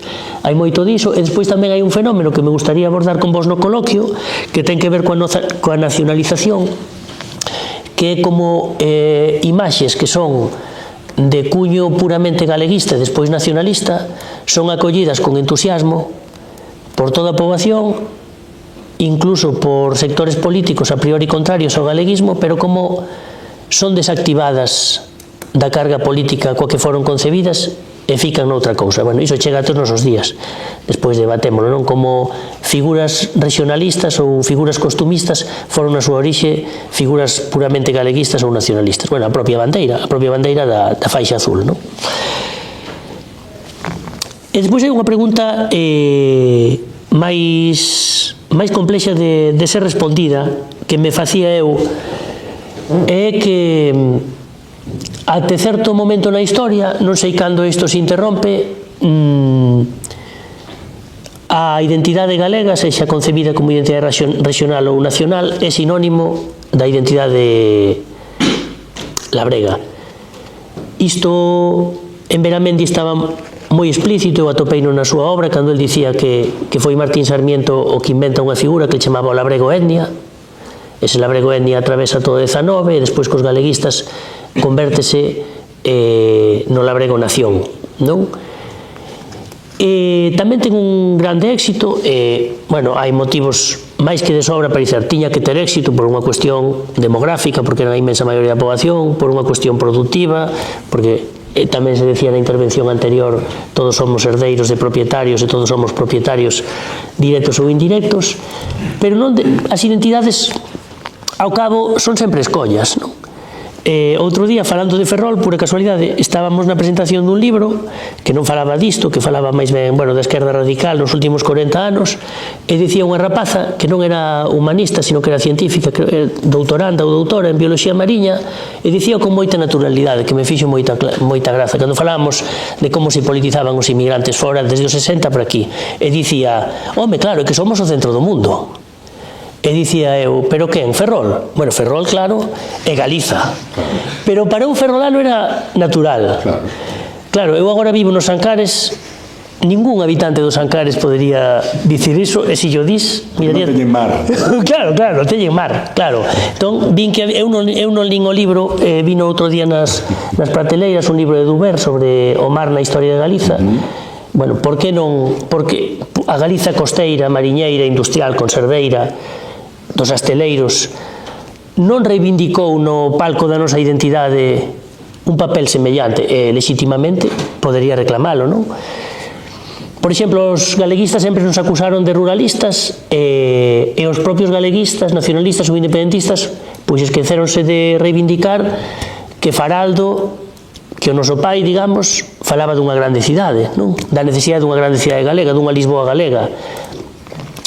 Hai moito diso, e despois tamén hai un fenómeno que me gustaría abordar con vos no coloquio, que ten que ver coa nacionalización, que é como imaxes que son de cuño puramente galeguista e despois nacionalista son acollidas con entusiasmo por toda a poboación, incluso por sectores políticos a priori contrarios ao galeguismo, pero como son desactivadas da carga política coa que foron concebidas e fican noutra cousa. Bueno, iso chega a todos os nosos días, despois debatémolo, non? Como figuras regionalistas ou figuras costumistas foron na súa orixe figuras puramente galeguistas ou nacionalistas. Bueno, a propia bandeira da faixa azul, non? E despois hai unha pregunta máis complexa de ser respondida, que me facía eu, é que até certo momento na historia, non sei cando isto se interrompe, a identidade galega, sexa concebida como identidade regional ou nacional, é sinónimo da identidade labrega. Isto en Beramendi estaba moi explícito, eu atopeino na súa obra cando el dicía que foi Martín Sarmiento o que inventa unha figura que chamaba o labrego etnia, ese labrego etnia atravesa todo o 19 e despois cos galeguistas convértese no labrego nación, non? Tamén ten un grande éxito bueno, hai motivos máis que de sobra para dizer tiña que ter éxito por unha cuestión demográfica, porque era a inmensa maioría da poboación, por unha cuestión productiva, porque tamén se decía na intervención anterior, todos somos herdeiros de propietarios e todos somos propietarios directos ou indirectos, pero non as identidades ao cabo son sempre escollas, non? Outro día, falando de Ferrol, pura casualidade, estábamos na presentación dun libro que non falaba disto, que falaba máis ben, bueno, da esquerda radical nos últimos 40 anos, e dicía unha rapaza que non era humanista, sino que era científica, que era doutoranda ou doutora en biología mariña, e dicía con moita naturalidade, que me fixo moita graza, cando falábamos de como se politizaban os inmigrantes fora desde os 60 para aquí, e dicía, home, claro, é que somos o centro do mundo. E dicía eu, pero quen? Ferrol? Bueno, Ferrol, claro, é Galiza. Pero para un ferrolano era natural. Claro, eu agora vivo nos Ancares, ningún habitante dos Ancares podería dicir iso, e se yo dis... Non teñen mar. Claro, non teñen mar, claro. Entón, vin que eu non lin o libro, vino outro día nas prateleiras un libro de Duber sobre o mar na historia de Galiza. Bueno, por que non? Porque a Galiza costeira, mariñeira, industrial, conserveira, dos asteleiros, non reivindicou no palco da nosa identidade un papel semellante e, legitimamente, podería reclamalo, non? Por exemplo, os galeguistas sempre nos acusaron de ruralistas e os propios galeguistas, nacionalistas ou independentistas, pois esqueceronse de reivindicar que Faraldo, que o noso pai, digamos, falaba dunha grande cidade, non? Da necesidade dunha grande cidade galega, dunha Lisboa galega.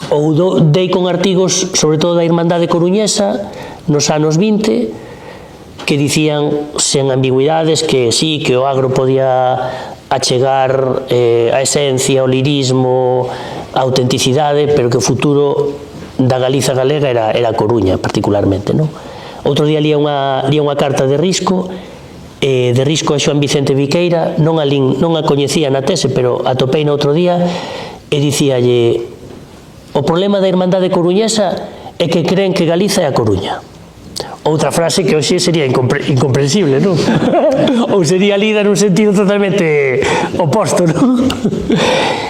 Ou dei con artigos, sobre todo da Irmandade Coruñesa, nos anos 20, que dicían, sen ambigüidades, que sí, que o agro podía achegar a esencia, o lirismo, a autenticidade, pero que o futuro da Galiza galega era a Coruña, particularmente, non? Outro día lía unha carta de Risco a Xoán Vicente Viqueira, non a coñecía na tese, pero atopei no outro día, e dicíalle: o problema da Irmandade Coruñesa é que creen que Galiza é a Coruña. Outra frase que hoxe sería incomprensible, non? Ou sería lida nun sentido totalmente oposto, non?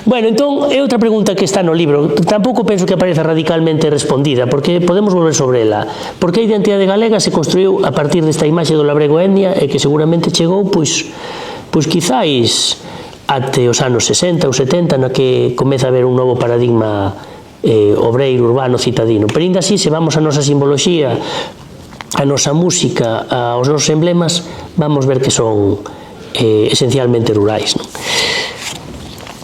Bueno, entón, é outra pregunta que está no libro. Tampouco penso que apareza radicalmente respondida, porque podemos volver sobre ela. Porque a identidade galega se construiu a partir desta imaxe do labrego etnia e que seguramente chegou, pois quizáis até os anos 60 ou 70, na que comeza a haber un novo paradigma obreiro, urbano, citadino. Pero ainda así, se vamos a nosa simboloxía, a nosa música, aos nosos emblemas, vamos ver que son esencialmente rurais, non?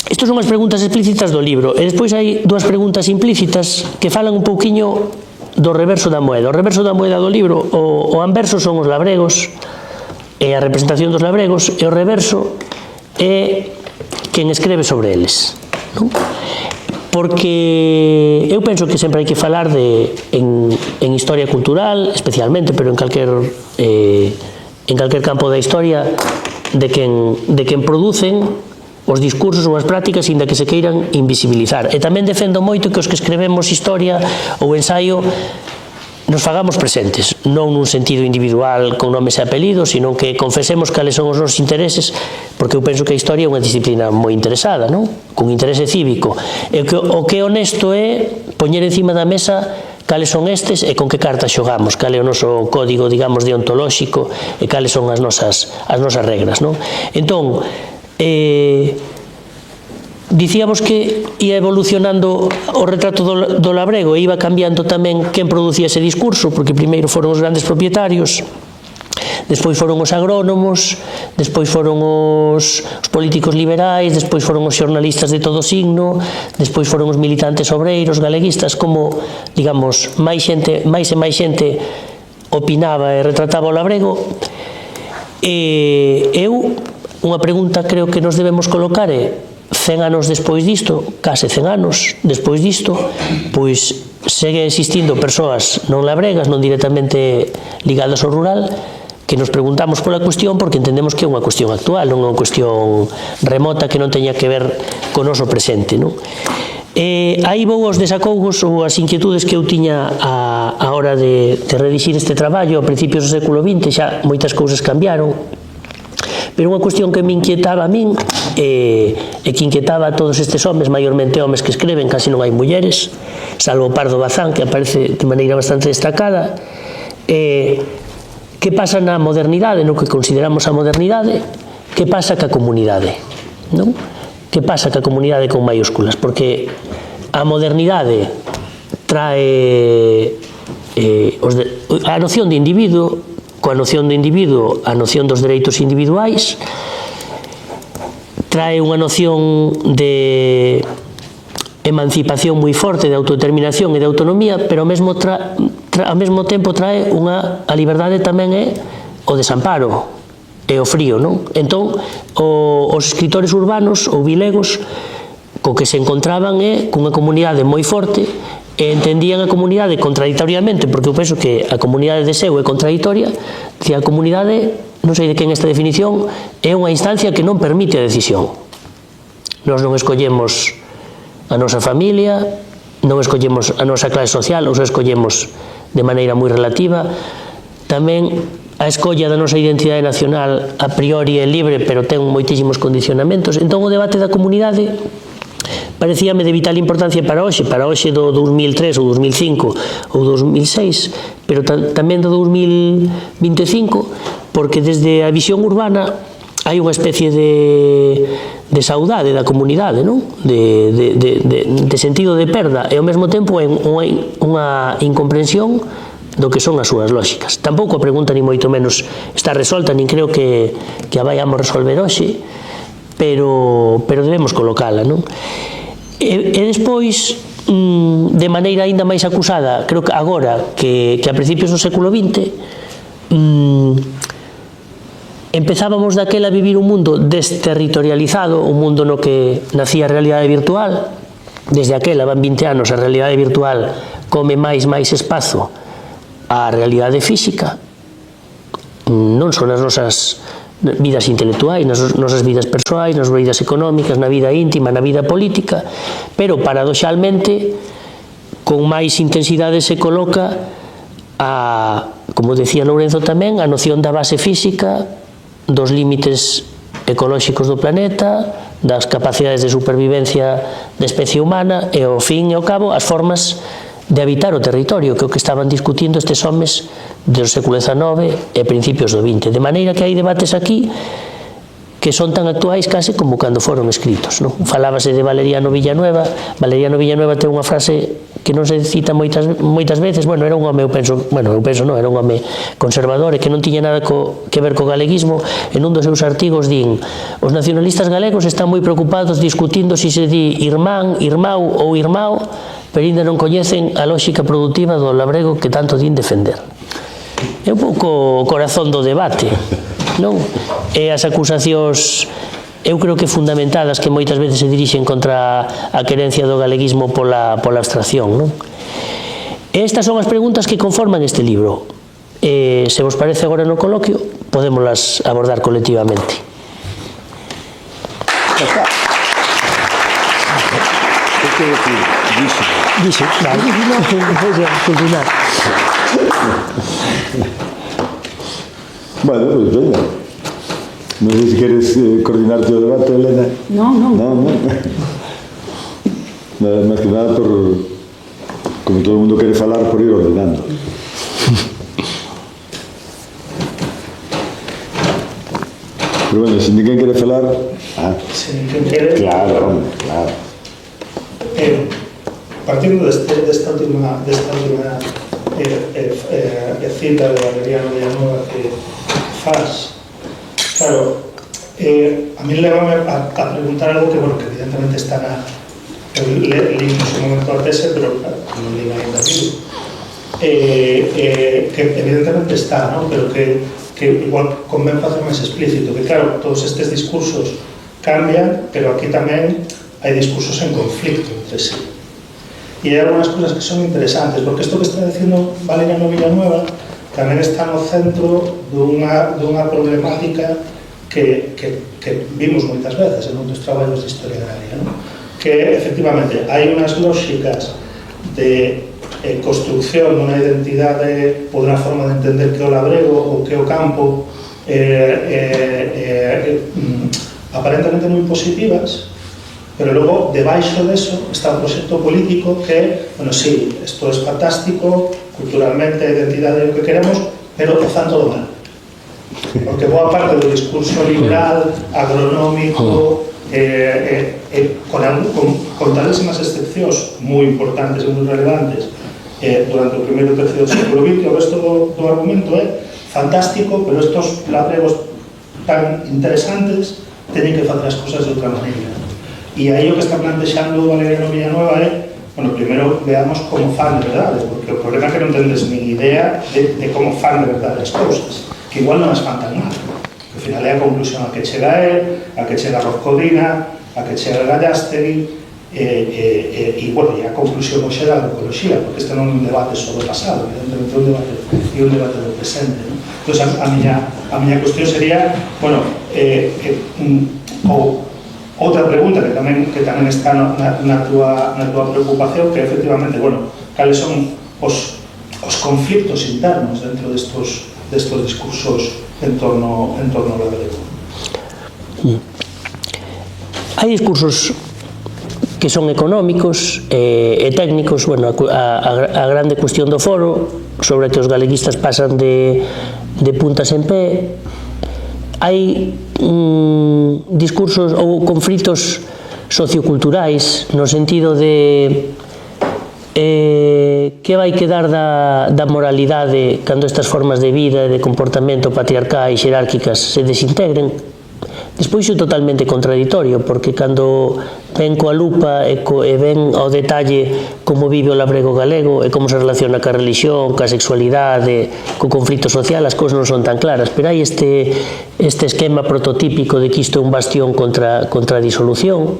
Estas son as preguntas explícitas do libro, e despois hai dúas preguntas implícitas que falan un pouquiño do reverso da moeda. O reverso da moeda do libro, o anverso son os labregos e a representación dos labregos, e o reverso é quen escreve sobre eles, non? Porque eu penso que sempre hai que falar en historia cultural, especialmente, pero en calquer campo da historia, de quen producen os discursos ou as prácticas, inda que se queiran invisibilizar. E tamén defendo moito que os que escrevemos historia ou ensaio nos fagamos presentes, non nun sentido individual con nomes e apelidos, sino que confesemos cales son os nosos intereses, porque eu penso que a historia é unha disciplina moi interesada, non? Con interese cívico. E o que é honesto é poñer encima da mesa cales son estes e con que cartas xogamos, cal é o noso código, digamos, deontolóxico e cales son as nosas regras, non? Entón, dicíamos que ia evolucionando o retrato do labrego e iba cambiando tamén quen producía ese discurso, porque primeiro foron os grandes propietarios, despois foron os agrónomos, despois foron os políticos liberais, despois foron os xornalistas de todo signo, despois foron os militantes obreiros, galeguistas, como, digamos, máis e máis xente opinaba e retrataba o labrego. E eu, unha pregunta creo que nos debemos colocar é: 100 anos despois disto, case 100 anos despois disto, pois segue existindo persoas non labregas, non directamente ligadas ao rural, que nos preguntamos pola cuestión porque entendemos que é unha cuestión actual, non é unha cuestión remota que non teña que ver con o noso presente, non? Aí vou aos desacougos ou as inquietudes que eu tiña a hora de redixir este traballo a principios do século XX. Xa moitas cousas cambiaron, pero unha cuestión que me inquietaba a min e que inquietaba a todos estes homes, maiormente homes que escreven, casi non hai mulleres, salvo Pardo Bazán, que aparece de maneira bastante destacada. Que pasa na modernidade, no que consideramos a modernidade? Que pasa ca comunidade, non? Que pasa ca comunidade con maiúsculas? Porque a modernidade trae a noción de individuo, coa noción de individuo a noción dos dereitos individuais, trae unha noción de emancipación moi forte, de autodeterminación e de autonomía, pero ao mesmo tempo trae a liberdade tamén é o desamparo e o frío, non? Entón, os escritores urbanos ou vilegos co que se encontraban é cunha comunidade moi forte e entendían a comunidade contraditoriamente, porque eu penso que a comunidade de seu é contraditoria, que a comunidade, non sei de quen esta definición, é unha instancia que non permite a decisión. Nós non escollemos a nosa familia, non escollemos a nosa clase social, ou só escollemos de maneira moi relativa. Tamén a escolla da nosa identidade nacional a priori é libre, pero ten moitísimos condicionamentos. Entón o debate da comunidade parecíame de vital importancia para hoxe do 2003 ou 2005 ou 2006, pero tamén do 2025, porque desde a visión urbana hai unha especie de saudade da comunidade, non? De sentido de perda, e ao mesmo tempo unha incomprensión do que son as súas lóxicas. Tampouco a pregunta, ni moito menos, está resolta, nin creo que a vayamos resolver hoxe, pero debemos colocala, non? E despois, de maneira aínda máis acusada, creo que agora que a principios do século XX, empezábamos daquela a vivir un mundo desterritorializado, un mundo no que nacía a realidade virtual. Desde aquela van 20 anos, a realidade virtual come máis espazo a realidade física, non só nas nosas vidas intelectuais, nas nosas vidas persoais, nas vidas económicas, na vida íntima, na vida política, pero paradoxalmente con máis intensidade se coloca como decía Lourenzo tamén, a noción da base física, dos límites ecolóxicos do planeta, das capacidades de supervivencia da especie humana e, ao fin e ao cabo, as formas de habitar o territorio, que é o que estaban discutindo estes homes do século XIX e principios do XX. De maneira que hai debates aquí que son tan actuais case como cando foron escritos, non? Falábase de Valeriano Villanueva. Valeriano Villanueva ten unha frase que non se cita moitas veces. Bueno, era un home, eu penso non, era un home conservador e que non tiña nada que ver co galeguismo. En un dos seus artigos din: os nacionalistas galegos están moi preocupados discutindo se se di irmán, irmau ou irmao, pero ainda non coñecen a lógica productiva do labrego que tanto din defender. É un pouco o corazón do debate, non? E as acusacións, eu creo que fundamentadas, que moitas veces se dirixen contra a querencia do galeguismo pola abstracción, non? Estas son as preguntas que conforman este libro. Se vos parece agora no coloquio, podémoslas abordar colectivamente. Dixe, vale. Continuar. Bueno, pues venga. Non sei se queres coordinarte o debate, Elena. Non. Más que nada por, como todo o mundo quere falar, por ir ordenando. Pero bueno, se ninguén quere falar... Se ninguén quere... Claro. Partindo desta última cita de Valeriano Villanueva que faz, claro, a mí levame a preguntar algo que, bueno, que evidentemente está eu li en su momento a tese, pero non li ainda vivo, que evidentemente está, ¿no? Pero que igual convén facer máis explícito, que claro, todos estes discursos cambian, pero aquí tamén hai discursos en conflicto entre sí. Y hay algunas cosas que son interesantes, porque esto que está diciendo Valeriano Villanueva tamén está no centro dunha problemática que vimos moitas veces en moitos traballos de historia agraria, non? Que efectivamente hai unhas lóxicas de construcción dunha identidade ou dunha forma de entender que é o labrego ou que é o campo aparentemente moi positivas, pero logo debaixo deso está o proxecto político que é, bueno, sí, isto é fantástico, culturalmente a identidade é o que queremos, pero o fan todo mal, porque boa parte do discurso liberal, agronómico, con talísimas excepcións moi importantes e moi relevantes durante o primeiro tercio do século XX, o resto do argumento é fantástico, pero estos labregos tan interesantes teñen que facer as cosas de outra maneira. E aí o que está plantexando Valeriano Villanueva é, bueno, primeiro veamos como fan de verdade, porque o problema é que non tendes nin idea de como fan de verdade as cousas, que igual non as fan tan mal, que ao final é a conclusión a que chega él, a que chega Rozcodina, a que chega Gallastegui, e bueno, e a conclusión o xera da ecoloxía, porque este non é un debate só do pasado, evidentemente é un debate do presente, non? Entón, a miña cuestión sería, bueno, outra pregunta que tamén está na túa preocupación, que efectivamente, bueno, cales son os conflictos internos dentro destos discursos en torno ao labrego. Hai discursos que son económicos e técnicos, bueno, a grande cuestión do foro, sobre que os galeguistas pasan de puntas en pé. Hai discursos ou conflitos socioculturais no sentido de que vai quedar da moralidade cando estas formas de vida e de comportamento patriarcais e xerárquicas se desintegren. Despois é totalmente contradictorio, porque cando ven coa lupa e ven ao detalle como vive o labrego galego e como se relaciona ca religión, ca sexualidade, co conflito social, as cousas non son tan claras, pero hai este esquema prototípico de que isto é un bastión contra a disolución.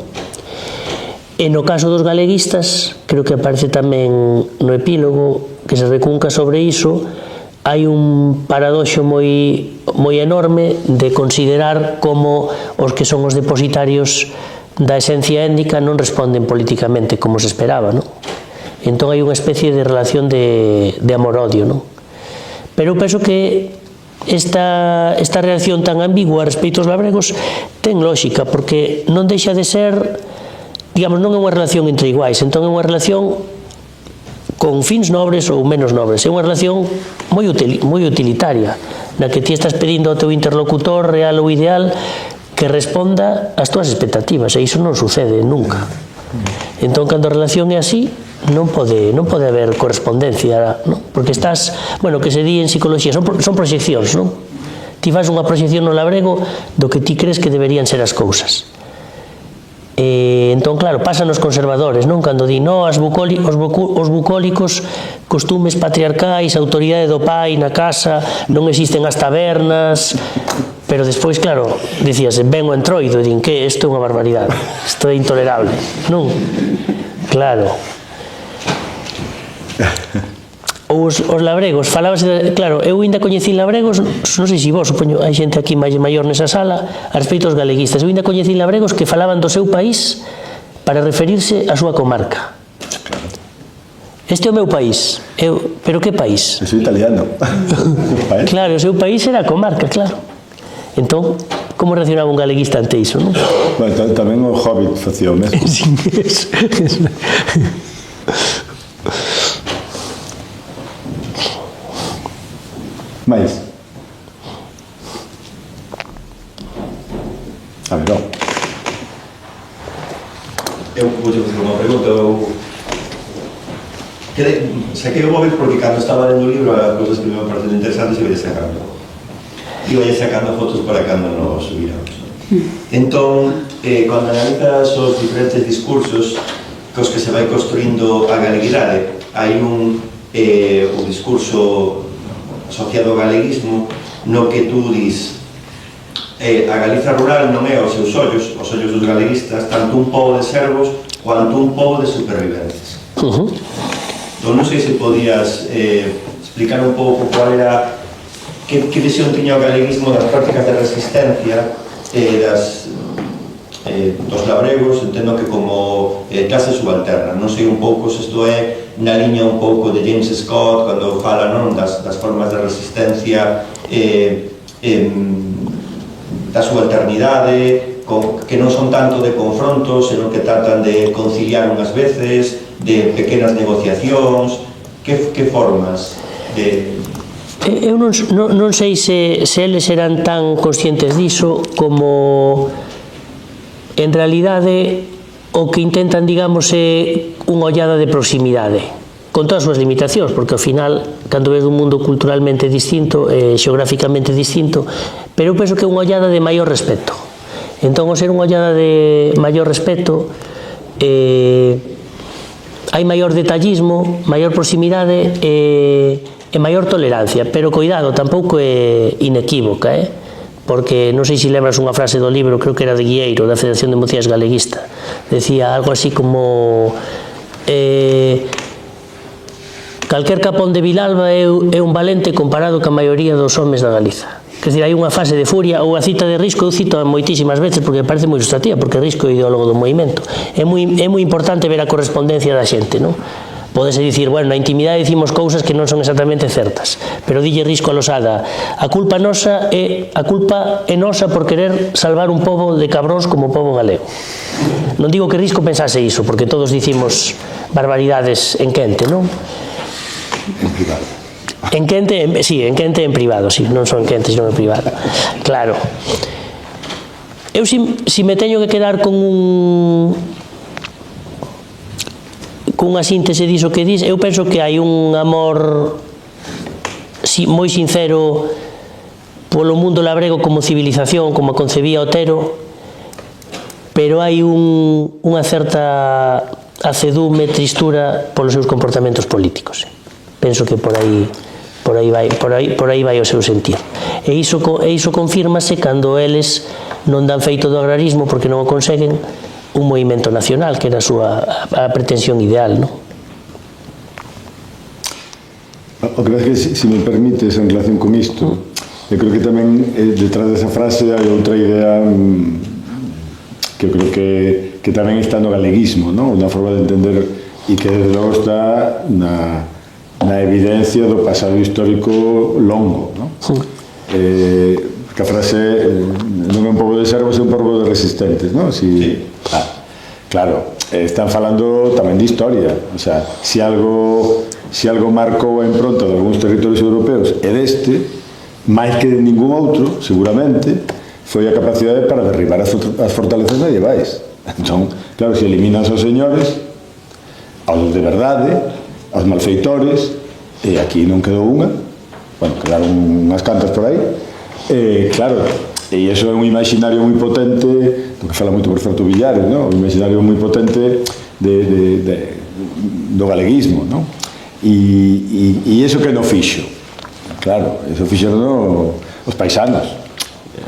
E no caso dos galeguistas, creo que aparece tamén no epílogo, que se recunca sobre iso, hai un paradoxo moi enorme de considerar como os que son os depositarios da esencia étnica non responden políticamente como se esperaba, non? Entón hai unha especie de relación de amor-odio, non? Pero eu penso que esta reacción tan ambigua respecto aos labregos ten lógica, porque non deixa de ser, digamos, non é unha relación entre iguais, entón é unha relación con fins nobres ou menos nobres. É unha relación moi utilitaria, na que ti estás pedindo ao teu interlocutor real ou ideal que responda ás túas expectativas, e iso non sucede nunca. Entón, cando a relación é así, non pode haber correspondencia, non? Porque estás, bueno, que se di en psicología, son proxeccións, non? Ti faz unha proxección no labrego do que ti crees que deberían ser as cousas. Entón, claro, pasan os conservadores, non? Cando di, no, os bucólicos, costumes patriarcais, autoridade do pai na casa, non existen as tabernas, pero despois, claro, dicíase, ven o entroido e din que isto é unha barbaridade, isto é intolerable, non? Claro. Os labregos, falábase, claro, eu ainda coñecín labregos, non sei se vos, supoño, hai xente aquí maior nesa sala, a respecto dos galeguistas, eu ainda coñecín labregos que falaban do seu país para referirse á súa comarca. Este é o meu país, pero que país? Eu sou italiano. Claro, o seu país era a comarca, claro. Entón, como reaccionaba un galeguista ante iso, non? Bueno, tamén o Hobbit facía o mesmo. Mais? A ver, eu vou fazer unha pregunta. Saquei o móvil porque cando estaba lendo o libro as cousas que me parecen interesantes e vai sacando fotos para cando nos subiramos. Entón, cando analizas os diferentes discursos cos que se vai construindo a galeguidade, hai un discurso asociado ao galeguismo no que tú dis a Galiza rural non é os seus ollos dos galeguistas, tanto un pobo de servos quanto un pobo de superviventes. Entón non sei se podías explicar un pouco cual era que visión tiña o galeguismo das prácticas de resistencia dos labregos, entendo que como clase subalterna. Non sei un pouco se isto é na liña un pouco de James Scott cando fala das formas de resistencia da subalternidade, que non son tanto de confrontos, senón que tratan de conciliar unhas veces, de pequenas negociacións. Que formas de... Eu non sei se eles eran tan conscientes diso como en realidade o que intentan, digamos, é unha ollada de proximidade con todas as súas limitacións, porque ao final cando ves un mundo culturalmente distinto, xeográficamente distinto, pero eu penso que é unha ollada de maior respeto. Entón, ao ser unha ollada de maior respeto, hai maior detallismo, maior proximidade e maior tolerancia, pero coidado, tampouco é inequívoca, porque non sei se lembras unha frase do libro, creo que era de Guieiro, da Federación de Mocías Galeguista, decía algo así como calquer capón de Vilalba é un valente comparado ca maioría dos homes da Galiza. Quer dizer, hai unha fase de furia, ou a cita de Risco, eu cito moitísimas veces porque me parece moi ilustrativa, porque Risco é ideólogo do movimento. É moi importante ver a correspondencia da xente, non? Pódese dicir, bueno, na intimidade dicimos cousas que non son exactamente certas, pero dille Risco a Losada, a culpa é nosa por querer salvar un pobo de cabróns como o pobo galego. Non digo que Risco pensase iso, porque todos dicimos barbaridades en quente, non? En privado. En quente, sí, en quente en privado, sí, non son en quente, sino en privado. Claro. Eu si me teño que quedar con unha síntese diso que dis, eu penso que hai un amor moi sincero polo mundo labrego como civilización, como a concebía Otero, pero hai unha certa acedume, tristura polos seus comportamentos políticos. Penso que por aí vai o seu sentir. E iso confírmase cando eles non dan feito do agrarismo porque non o conseguen un movimento nacional, que era a pretensión ideal, non? O que pasa é que, se me permites, en relación con isto, eu creo que tamén detrás desa frase hai outra idea que eu creo que tamén está no galeguismo, non? Unha forma de entender e que desde logo está na evidencia do pasado histórico longo, non? Que a frase non é un pobo de servos, é un pobo de resistentes, non? Claro, están falando tamén de historia, o sea, se algo marcou a impronta de algúns territorios europeos e deste, máis que de ningún outro, seguramente, foi a capacidade para derribar as fortalezas medievais. Entón, claro, se eliminas aos señores, aos de verdade, aos malfeitores, e aquí non quedou unha, bueno, quedaron unhas cantas por aí, claro, e iso é un imaginario moi potente, do que fala moito por certo Villares, non? Un imaginario moi potente do galeguismo, non? E iso que non fixo, claro, iso fixeron os paisanos,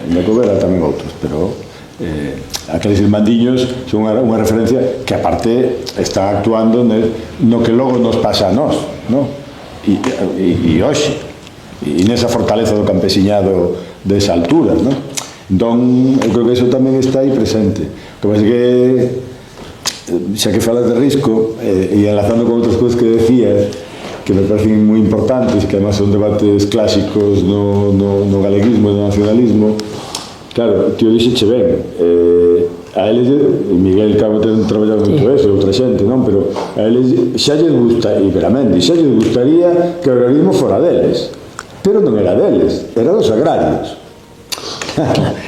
ainda que houbera tamén outros, pero aqueles irmandiños son unha referencia que aparte está actuando no que logo nos pasa a nós, non? E hoxe, e nesa fortaleza do campesiñado desa altura, non? Entón, eu creo que iso tamén está aí presente. O que pasa que, xa que falas de Risco, e enlazando con outras cousas que decías, que me parecen moi importantes, que además son debates clásicos no galeguismo e no nacionalismo, claro, tío dixeche ben, a eles, Miguel Cabo ten traballado moito eso, e outra xente, non? Pero a eles xa lles gusta, e veramente, xa lles gustaría que o agrarismo fora deles, pero non era deles, era dos agrarios.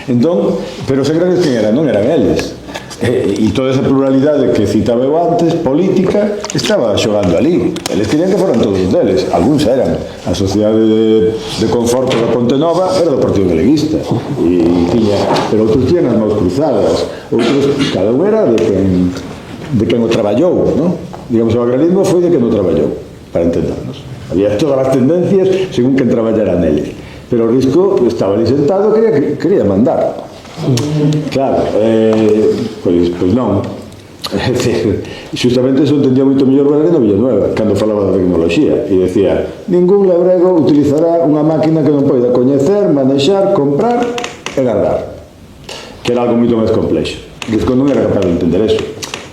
Entón, pero os agrarios quen eran? Non eran eles. E toda esa pluralidade que citaba eu antes, política, estaba xogando ali. Eles querían que foran todos deles. Alguns eran. A Sociedade de Conforto da Ponte Nova era do Partido Galeguista. Pero outros tiñan as mãos cruzadas. Outros, cada un era de quen o traballou, non? Digamos, o agrarismo foi de quen o traballou, para entendernos. Había todas as tendencias según quen traballara neles. Pero o Risco estaba ali sentado e quería mandar. Claro, pois non. É dicir, justamente eso entendía moito mellor Valeriano Villanueva cando falaba da tecnoloxía e decía, ningún labrego utilizará unha máquina que non poida coñecer, manexar, comprar e guardar, que era algo moito máis complexo. Risco non era capaz de entender eso.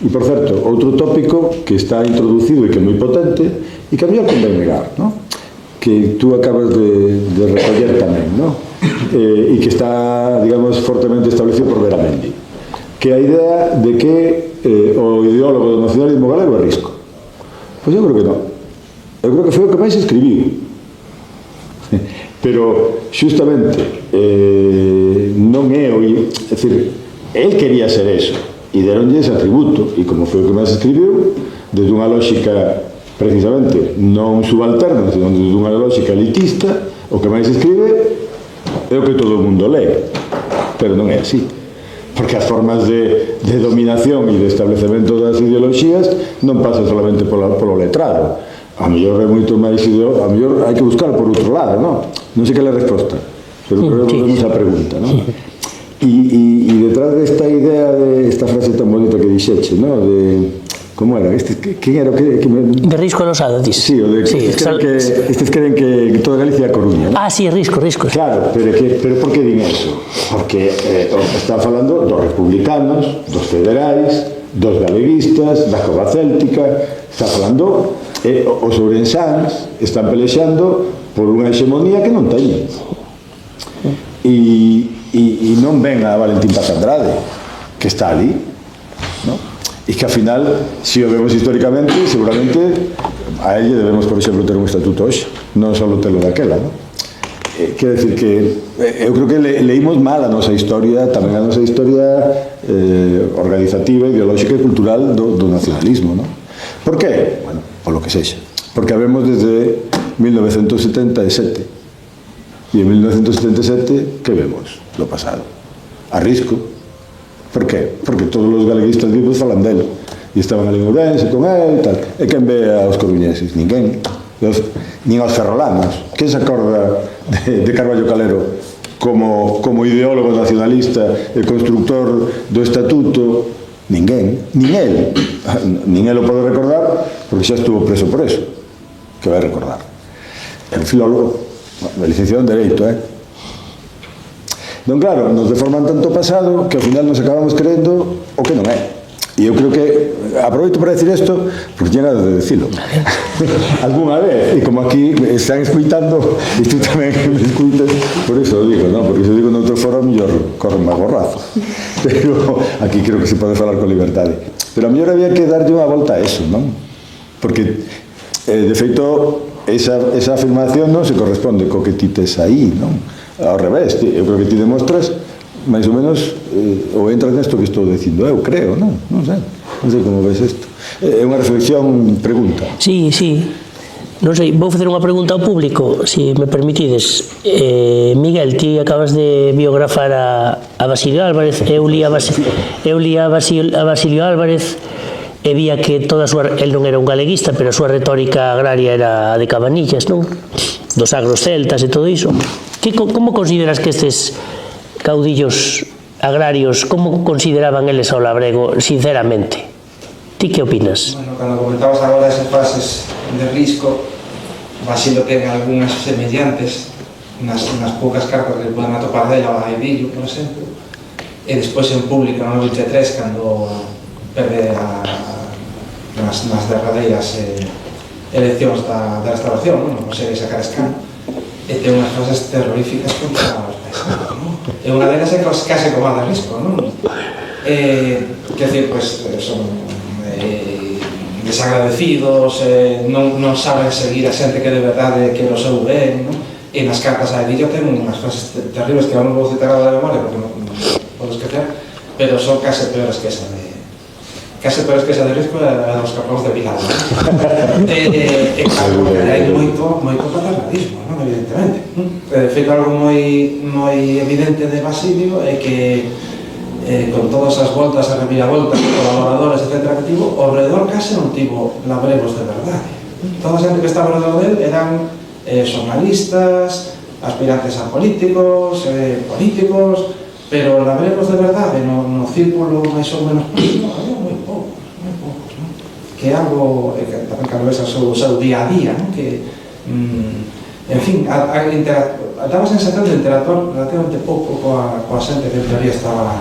E, por certo, outro tópico que está introducido e que é moi potente e que a mellor convén negar, ¿no? Que tú acabas de recoller tamén, ¿no? E que está, digamos, fortemente establecido por Beramendi, que a idea de que o ideólogo do nacionalismo galego é Risco. Pois eu creo que non. Eu creo que foi o que máis escribiu. Pero, justamente, non é o... É dicir, él quería ser eso, e deronlle ese atributo, e como foi o que máis escribiu, desde unha lógica, precisamente, non subalterna, sino desde unha lógica elitista, o que máis escribe é o que todo o mundo lee. Pero non é así. Porque as formas de dominación e de establecemento das ideoloxías non pasan solamente polo letrado. A mellor é moito máis a mellor hai que buscar por outro lado, non? Non sei que é a resposta, pero volvemos á pregunta, non? E detrás desta idea de esta frase tan bonita que dixeche, non? De como era? Quen era? De Risco Losada, dis. Sí, o de estes creen que toda Galicia é a Coruña, non? Ah, sí, Risco. Claro, pero por que din eso? Porque está falando dos republicanos, dos federais, dos galeguistas, da cova céltica, está falando os ourensáns están pelexando por unha hexemonía que non teñen. E non ven a Valentín Paz Andrade, que está ali, non? E que, ao final, se o vemos históricamente, seguramente a elle debemos, por exemplo, ter un estatuto hoxe, non só telo daquela, non? Quero dicir que eu creo que leímos mal a nosa historia, tamén a nosa historia organizativa, ideolóxica e cultural do nacionalismo, non? Por qué? Bueno, polo que sexa. Porque habemos desde 1977. E en 1977, que vemos? Lo pasado. A Risco. Por qué? Porque todos os galeguistas vivos falan dele. E estaban ali en Ourense con ele e tal. E quen ve aos coruñeses? Ninguén. Nin aos ferrolanos. Quen se acorda de Carballo Calero como ideólogo nacionalista e constructor do estatuto? Ninguén. Nin el. Nin el o pode recordar porque xa estuvo preso por eso. Que vai recordar? É un filólogo, licenciado en Dereito, Non, claro, nos deforman tanto o pasado que ao final nos acabamos creendo o que non é. E eu creo que, aproveito para decir isto, porque tinha nada de decirlo. Alguna vez, e como aquí están escuitando, e tú tamén me escuitas, por iso digo, non? Porque se digo noutro foro, a mellor corren máis gorrazo. Pero aquí creo que se pode falar con liberdade. Pero a mellor había que darlle unha volta a eso, non? Porque, de feito, esa afirmación non se corresponde co que ti tes aí, non? Ao revés, eu creo que ti demostras máis ou menos ou entras nesto que estou dicindo eu, creo, non? Non sei como ves isto. É unha reflexión, pregunta. Sí. Non sei, vou facer unha pregunta ao público, se me permitides. Miguel, ti acabas de biografar a Basilio Álvarez. Eu li a Basilio Álvarez e vía que el non era un galeguista, pero a súa retórica agraria era a de Cabanillas, non? Dos agros celtas e todo iso. Como consideras que estes caudillos agrarios, como consideraban eles ao labrego, sinceramente? Ti que opinas? Bueno, cando comentabas agora esas frases de Risco, Basilio ten algunhas semellantes nas poucas cartas que poden atopar dela a Edillo, por exemplo, e despois en público no 23, cando perde nas derradeiras eleccións da restauración, non consegue sacar escano, e ten unhas frases terroríficas contra os paisanos, non? E unha delas é case como a de Risco, non? Quer dizer, pois, son desagradecidos, non saben seguir a xente que de verdade que o seu ben, non? E nas cartas a Edillo ten unhas frases terribles que non vou citar a de memoria porque non podo esquecer, pero son case peores que esa de Risco e a dos capóns de Vilar. Claro, hai moito paternalismo, non? Evidentemente. De feito, algo moi evidente de Basilio é que con todas as voltas e reviravoltas, colaboradores, etc. que tivo, ao redor case non tivo labregos de verdade. Toda a xente que estaba ao redor del eran xornalistas, aspirantes a políticos, pero labregos de verdade no círculo máis ou menos político había moi poucos. que é algo que tamén cando ves o seu día a día, non? Que, en fin, daba a sensación de interactuar relativamente pouco coa xente que en teoría estaba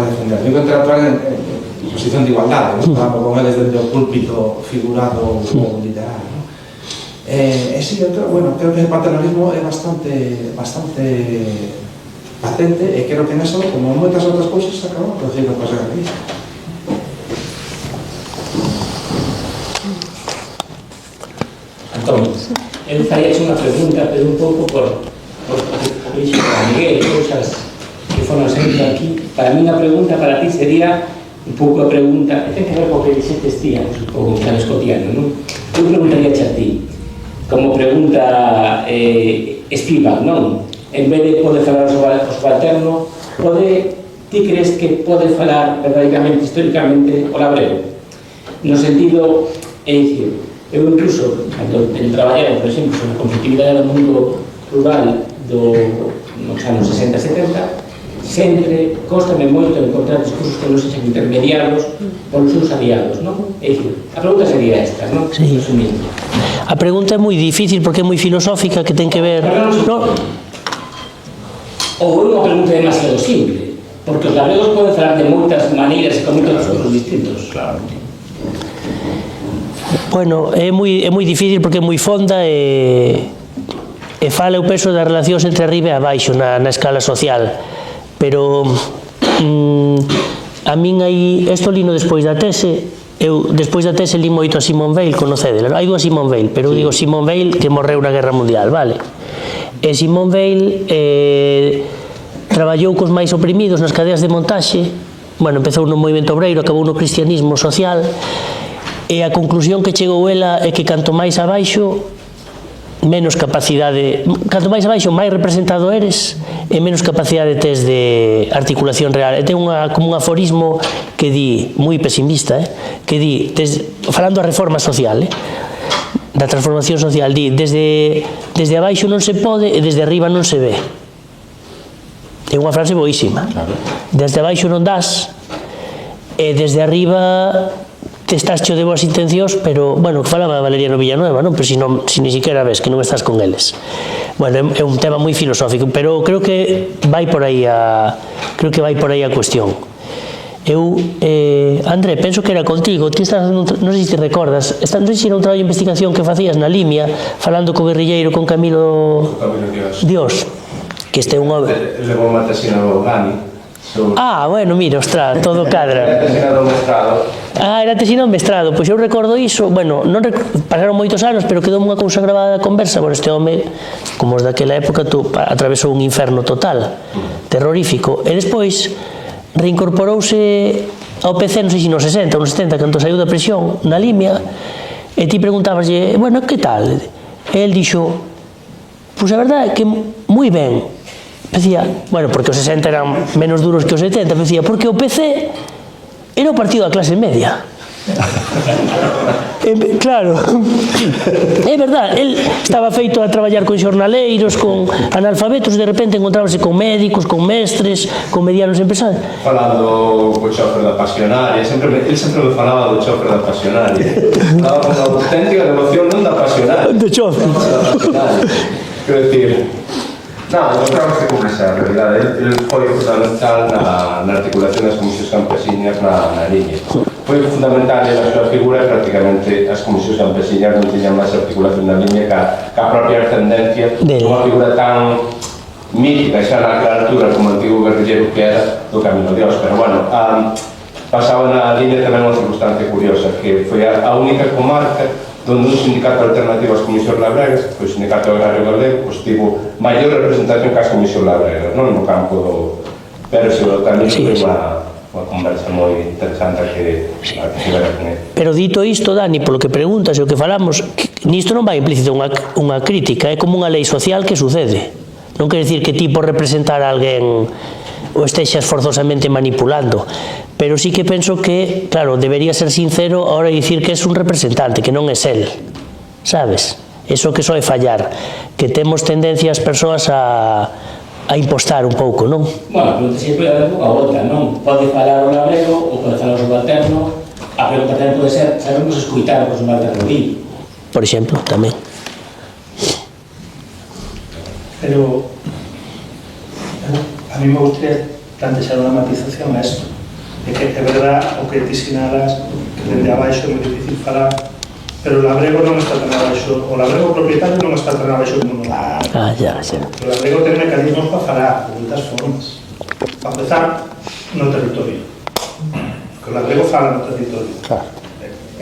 defendendo. Digo interactuar en posición de igualdade, non? Estaba con eles dentro do púlpito figurado ou literal, non? E si, bueno, creo que o paternalismo é bastante patente e creo que neso, como moitas outras cousas, se acabou a producir a cosa aquí. Antón, eu faríaxe unha pregunta, pero un pouco por dixo a Miguel, cousas que foron sempre aquí. Para mí unha pregunta para ti sería un pouco a pregunta, e ten que ver co que dixestes ti, un pouco tan escotiano, non? Eu preguntaría a ti, como pregunta estiva, non? En vez de poder falar o subalterno, ti crees que pode falar verdadeiramente, históricamente, o labrego? No sentido, é dicir, eu incluso, cando traballei, por exemplo, na conflictividade do mundo rural nos anos 60-70, sempre costame moito encontrar discursos que non sexan intermediados polos seus aliados, non? É dicir, a pregunta sería esta, non? Sí. Resumindo. A pregunta é moi difícil porque é moi filosófica, que ten que ver... Ou unha pregunta demasiado simple, porque os labregos poden falar de moitas maneiras e con moitos discursos distintos. Claro. Bueno, é moi difícil porque é moi fonda e fala o peso das relacións entre arriba e abaixo na escala social, pero a min aí, isto lino despois da tese, eu despois da tese li moito a Simone Weil, conocedela, hai dúas Simone Weil, pero eu digo Simone Weil que morreu na Guerra Mundial, vale? E Simone Weil traballou cos máis oprimidos nas cadeas de montaxe, bueno, empezou no movimento obreiro, acabou no cristianismo social, e a conclusión que chegou ela é que canto máis abaixo, menos capacidade, canto máis abaixo, máis representado eres, e menos capacidade tes de articulación real. E ten como un aforismo que di, moi pesimista, que di, falando da reforma social, da transformación social, di, desde abaixo non se pode e desde arriba non se ve. É unha frase boísima. Desde abaixo non das e desde arriba te estás cheo de boas intencións, pero, bueno, que falaba Valeriano Villanueva, non? Pero si ni siquiera ves que non estás con eles. Bueno, é un tema moi filosófico, pero creo que vai por aí a cuestión. Eu, André, penso que era contigo, ti estás, non sei se te recordas, non sei se era un traballo de investigación que facías na Limia, falando co guerrilleiro, con Camilo Dios, que este é un... Levou unha tesina do Gani. Bueno, mira, ostras, todo cadra. Tesina do mestrado. Era tesina do mestrado, pois eu recordo iso, bueno, pasaron moitos anos, pero quedou unha cousa grabada da conversa, bueno, este home, como os daquela época, atravesou un inferno total, terrorífico, e despois reincorporouse ao PC, non sei se nos 60 ou nos 70, cando saiu da prisión, na Limia, e ti preguntabaslle, bueno, que tal? E el dixo, pois a verdade é que moi ben. Decía, bueno, porque os 60 eran menos duros que os 70, decía, porque o PC era o partido da clase media. Claro, é verdad, el estaba feito a traballar con xornaleiros, con analfabetos, de repente encontrábase con médicos, con mestres, con medianos empresarios. Falando co chofer da pasionaria, el sempre me falaba do chofer da pasionaria. Estaba con a auténtica devoción non da pasionaria. Do chofer. Quero dicir, non creo que cumpre esa realidade. El foi fundamental na articulación das comisións campesiñas na Limia. Foi fundamental na súa figura e prácticamente as comisións campesiñas non tiñan máis articulación na Limia que a propia ascendencia dunha figura tan mítica xa na altura como antigo guerrilleiro que era do Camilo Dios. Pero bueno, pasaba na Limia tamén unha circunstancia curiosa, que foi a única comarca donde un sindicato alternativo ás comisións labregas, o Sindicato Agrario Galego, tivo maior representación que as comisións labregas, non no campo do... Pero tamén foi unha conversa moi interesante que tivera con ele. Pero dito isto, Dani, polo que preguntas e o que falamos, nisto non vai implícito unha crítica, é como unha lei social que sucede. Non quer dicir que ti por representar a alguén o estexas forzosamente manipulando, pero sí que penso que, claro, debería ser sincero a hora de dicir que es un representante, que non é el, sabes? Eso que soe fallar, que temos tendencia as persoas a impostar un pouco, non? Bueno, pero sempre a boca a outra, non? Pode falar o labrego ou pode falar o subalterno, A pregunta tamén pode ser, sabemos escuitar o personal de rodillo. Por exemplo, tamén. Pero a mí me gustaría plantexar unha matización a isto, de que é verdad o que ti sinalas, que dende abaixo é moi difícil falar, pero o labrego non está tan abaixo, o labrego propietario non está tan abaixo como no labrego. Ya. O labrego ten mecanismos para falar de moitas formas. Para empezar, no territorio. Que o labrego fala no territorio.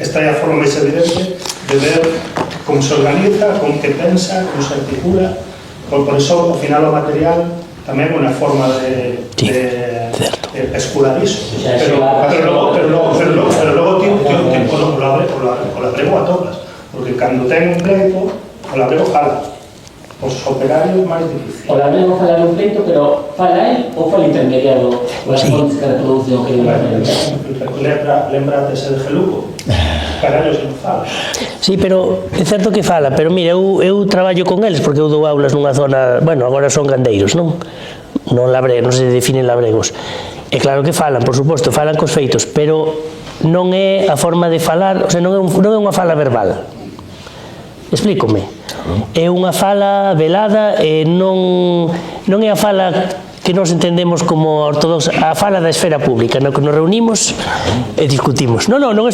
Esta é a forma máis evidente de ver como se organiza, como que pensa, como se articula. Por eso, ao final, o material tamén é unha forma de pescular iso. Pero logo tío, o labrego a todas. Porque cando ten un pleito, o labrego fala. Os operarios máis difícil. O labrego fala un pleito, pero fala él ou fala intermediado? O as fontes que reproducen o que Lembrate ese de Geluco. Carallo, se non fala. Sí, pero é certo que fala, pero mira, eu traballo con eles porque eu dou aulas nunha zona, bueno, agora son gandeiros, non? Non se definen labregos. E claro que falan, por suposto, falan cos feitos, pero non é a forma de falar, o sea, non é unha fala verbal. Explícome. É unha fala velada e non é a fala que nos entendemos como ortodoxa, a fala da esfera pública, no que nos reunimos e discutimos. Non é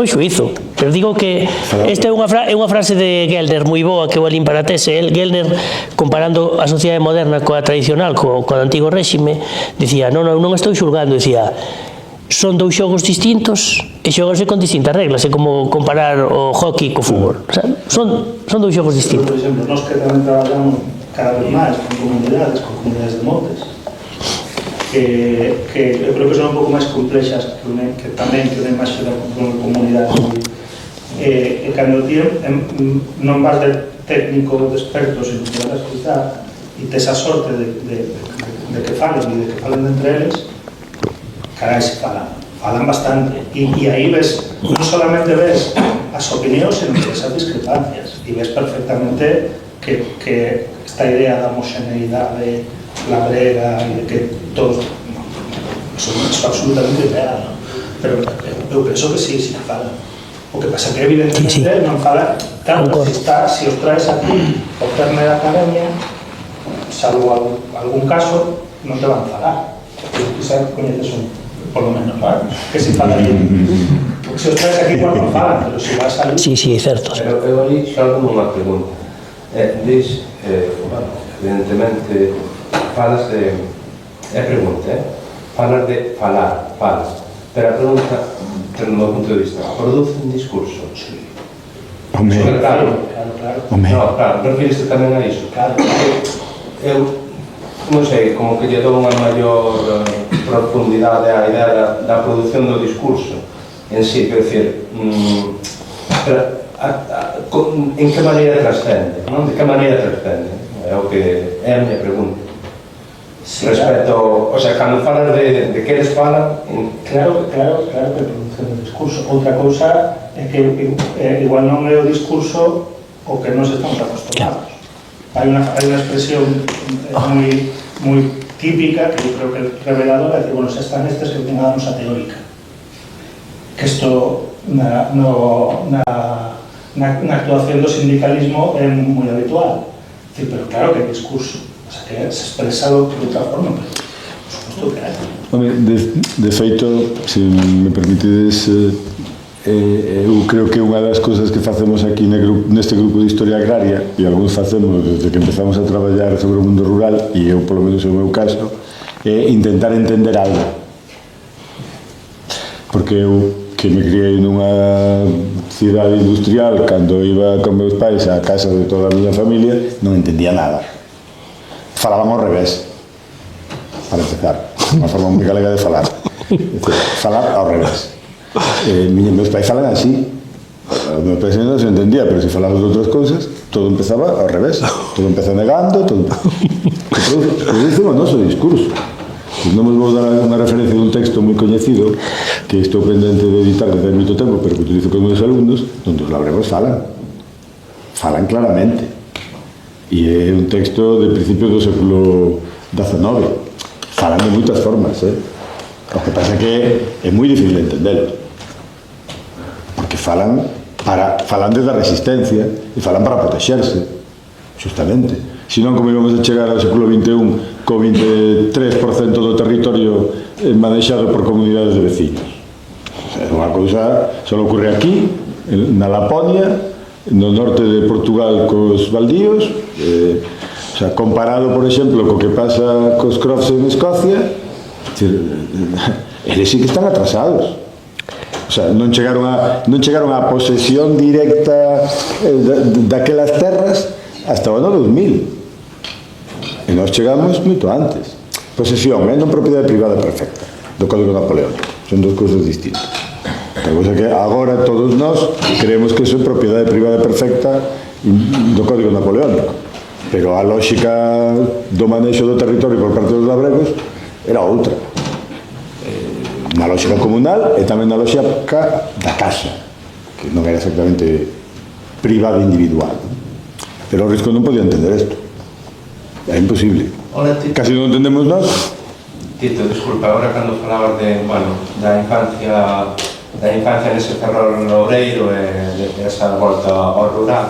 xuizo, pero digo que esta é unha frase de Gellner moi boa que eu alín para a tese. Gellner, comparando a sociedade moderna coa tradicional, co antigo réxime, dicía, non estou xulgando, dicía, son dous xogos distintos e xogose con distintas reglas, é como comparar o hockey co fútbol. O sea, son dous xogos distintos. Por exemplo, nós que tamén traballamos cada vez máis con comunidades de montes, que eu creo que son un pouco máis complexas que unha imaxe da comunidade. E cando ti non vas de técnico de expertos e non te vas a escutar e tes a sorte de que falen e de que falen entre eles, carai, se falan bastante. E aí ves, non solamente ves as opinións, senón que ves as discrepancias e ves perfectamente que esta idea da homoxeneidade labrega e de que todos son absolutamente real, ¿no? Pero eu penso que sí que falan. O que pasa que evidentemente non falan tanto si os traes aquí por terme da academia, salvo algún caso, non te van a falar. Quizá coñeces por lo menos, ¿vale? Que si falan bien. Porque se os traes aquí igual non falan, pero se vas a... Sí, é certo. Pero eu ali xalgo unha pregunta. Dis, evidentemente, falas de... Falas de falar, pero a pregunta, desde o meu punto de vista, produce un discurso. Home. Claro. No, claro, refiriste tamén a iso. Claro. Eu, non sei, como que lle dou unha maior profundidade á idea da produción do discurso en sí, quero dicir, en que maneira trascende, non? De que maneira trascende? É o que é a miña pregunta. Respecto, o sea, cando falas de que eles falan... Claro que produce o discurso. Outra cousa é que igual non é o discurso o que nos estamos acostumbrados. Hai unha expresión moi típica, que eu creo que é reveladora, é que, bueno, xa están estes que tengan a teórica. Que isto na actuación do sindicalismo é moi habitual. Pero claro que é discurso. O sea, que se expresado de outra forma, pero por suposto que é. Home, de feito, se me permitides, eu creo que unha das cousas que facemos aquí neste grupo de Historia Agraria, e algúns facemos desde que empezamos a traballar sobre o mundo rural, e eu, polo menos, o meu caso, é intentar entender algo. Porque eu, que me criei nunha cidade industrial, cando iba con meus pais á casa de toda a miña familia, non entendía nada. Falaban ao revés, para empezar, unha forma moi galega de falar. Falar ao revés. Meus pais falan así, os meus pais non se entendía, pero se falamos de outras cousas, todo empezaba ao revés, todo empeza negando, todo produce o noso discurso. Non vos vou dar unha referencia dun texto moi coñecido que estou pendente de editar desde hai moito tempo, pero que utilizo con meus alumnos, onde os labregos falan claramente, e é un texto de principios do século XIX. Falan de moitas formas, o que pasa que é moi difícil de entender. falan desde a resistencia e falan para protexerse, justamente. Senón, como íbamos a chegar ao século XXI co 23% do territorio manexado por comunidades de vecinos. Unha cousa só ocorre aquí, na Laponia, no norte de Portugal cos baldíos, comparado, por exemplo, co que pasa cos crofts en Escocia, eles sí que están atrasados. Non chegaron a posesión directa daquelas terras hasta o ano 2000. E nós chegamos moito antes. Posesión, non propiedade privada perfecta, do Código Napoleónico. Son dos cousas distintas. A cousa que agora todos nós creemos que iso é propiedade privada perfecta do Código Napoleónico, pero a lógica do manexo do territorio por parte dos labregos era outra, na lógica comunal e tamén na lógica da casa, que non era exactamente privada individual, pero o risco non podía entender isto, é imposible, casi non entendemos nós. Tito, disculpa, agora cando falabas da infancia nese ferrol loureiro e de esa volta ao rural,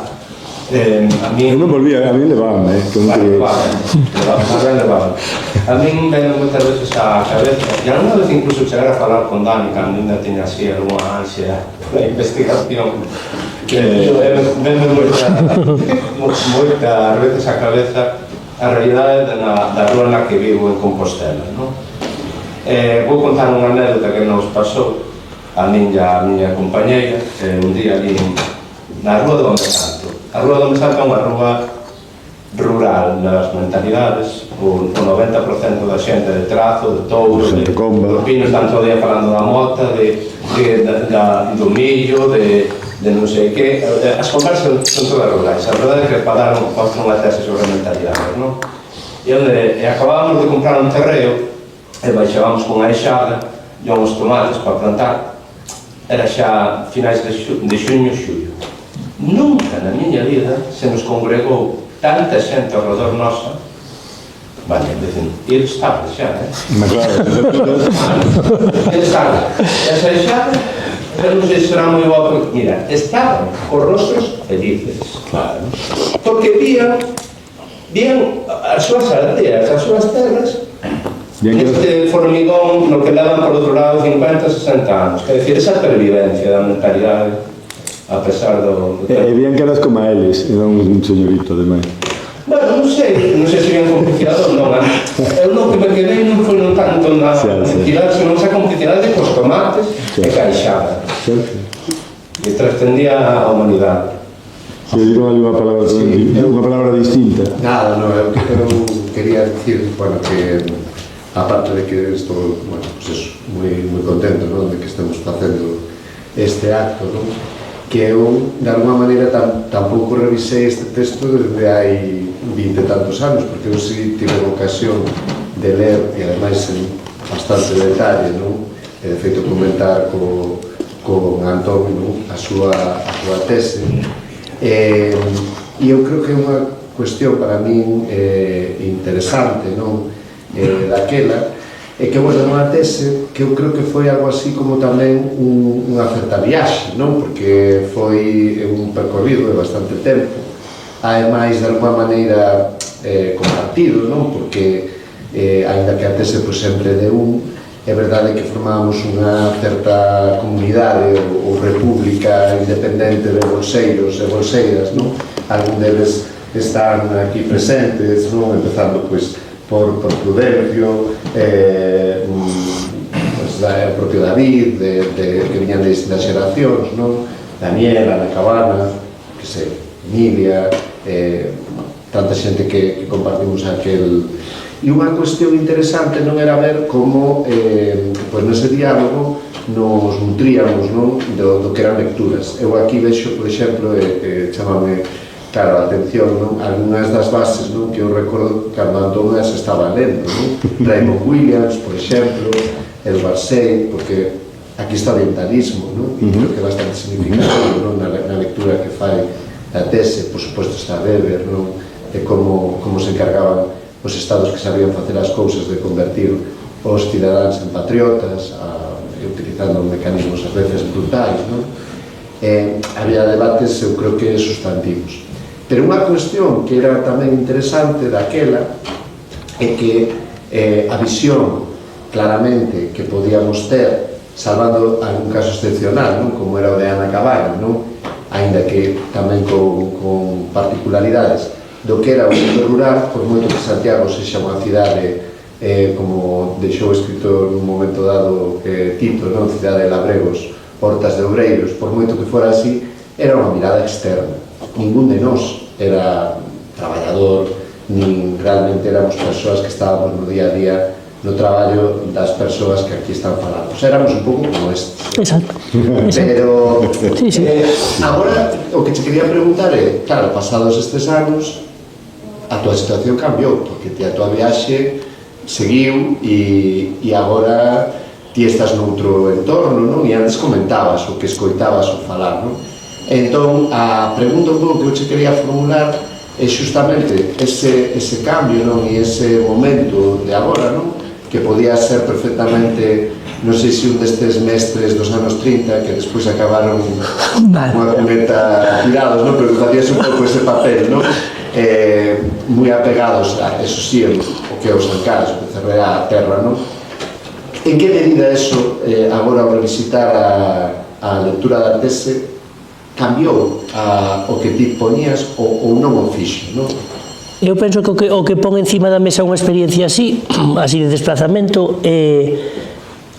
a mí... Eu non volvía, a mí levaban, A mí ven moitas veces a cabeza, e alguna vez incluso chegar a falar con Dani, cando ainda tiña así alguna ansia da investigación, ven moitas veces a cabeza a realidade da rúa na que vivo en Compostela, non? Vou contar unha anécdota que nos pasou a miña compañeira, un día ali na Rúa do Onde Santo. A Rúa do Onde Santo é unha rúa rural nas mentalidades, o 90% da xente de Trazo, de Touro, de Pinos, están todo o día falando da mota, do millo, de non sei que. As conversas son todas rurais. A verdade é que pagaron unha tese sobre mentalidades, non? E acabábamos de comprar un terreo e baixábamos con a eixada e uns tomates para plantar. Era xa finais de xuño, xullo. Nunca na miña vida se nos congregou tanta xente ao redor nosa, eles estaban xa, eles estaban, esa eixada, eu non sei se será moi boa, mira, estaban os rostros felices, porque vían as súas aldeas, as súas terras, este formigón no que levan por outro lado 50, 60 anos, quer decir, esa pervivencia da mentalidade a pesar do... E bien que eras como a eles, era un señorito de máis. Bueno, non sei se bien complicidade ou non. Eu non que me quedei non foi non tanto na complicidade, senón esa complicidade cos tomates e caixada. E trascendía a humanidade. Se digo unha palabra distinta. Nada, eu quería dicir, que aparte de que estou, moi contento, de que estemos facendo este acto, que eu, de alguma maneira, tampouco revisei este texto desde hai 20 e tantos anos, porque eu si tive a ocasión de ler, e ademais en bastante detalle, de feito comentar con Antón a súa tese, e eu creo que é unha cuestión para min interesante, daquela, e que, nunha tese que eu creo que foi algo así como tamén unha certa viaxe, porque foi un percorrido de bastante tempo, ademais de alguma maneira compartido, porque ainda que a tese sempre de é verdade que formábamos unha certa comunidade ou república independente de bolseiros e bolseiras, algún deles están aquí presentes, empezando por Prudencio, o propio David, que viñan de distintas xeracións, Daniel, Ana Cabana, que sei, Emilia, tanta xente que compartimos aquel... E unha cuestión interesante non era ver como, nese diálogo, nos nutríamos do que eran lecturas. Eu aquí vexo, por exemplo, chamame claro, a atención, algunhas das bases que eu recordo cando Antón as estaba lendo, Raymond Williams, por exemplo, Edward Said, porque aquí está o orientalismo, e creo que é bastante significativo na lectura que fai a tese, por suposto está Weber, de como se encargaban os estados que sabían facer as cousas de convertir os cidadáns en patriotas, utilizando mecanismos ás veces brutais, había debates, eu creo que sustantivos. Pero unha cuestión que era tamén interesante daquela é que a visión claramente que podíamos ter, salvando algún caso excepcional, non? Como era o de Ana Caballo, non? Ainda que tamén con particularidades do que era o mundo rural, por moito que Santiago sexa unha cidade, como deixou escrito nun momento dado Tito, non? Cidade de labregos, hortas de obreiros, por moito que fora así, era unha mirada externa. Ningún de nós era traballador, nin realmente éramos persoas que estábamos no día a día no traballo das persoas que aquí están falando. Éramos un pouco como estes. Exacto. Pero Sí. agora o que te quería preguntar é, claro, pasados estes anos, a tua situación cambiou, porque a tua viaxe seguiu e agora ti estás noutro entorno, non? E antes comentabas o que escoitabas o falar, non? Entón, a pregunta un pouco que eu te quería formular é justamente ese cambio, non? E ese momento de agora, non? Que podía ser perfectamente, non sei se un destes mestres dos anos 30 que despois acabaron unha cuneta tirados, non? Pero facías un pouco ese papel, non? Moi apegados a, eso sí, o que é os Ancares, o que cerrea a terra, non? En que medida eso, agora ao revisitar a lectura da tese, cambiou o que ti poñías ou non o fixo, non? Eu penso que o que pon encima da mesa unha experiencia así de desplazamento, é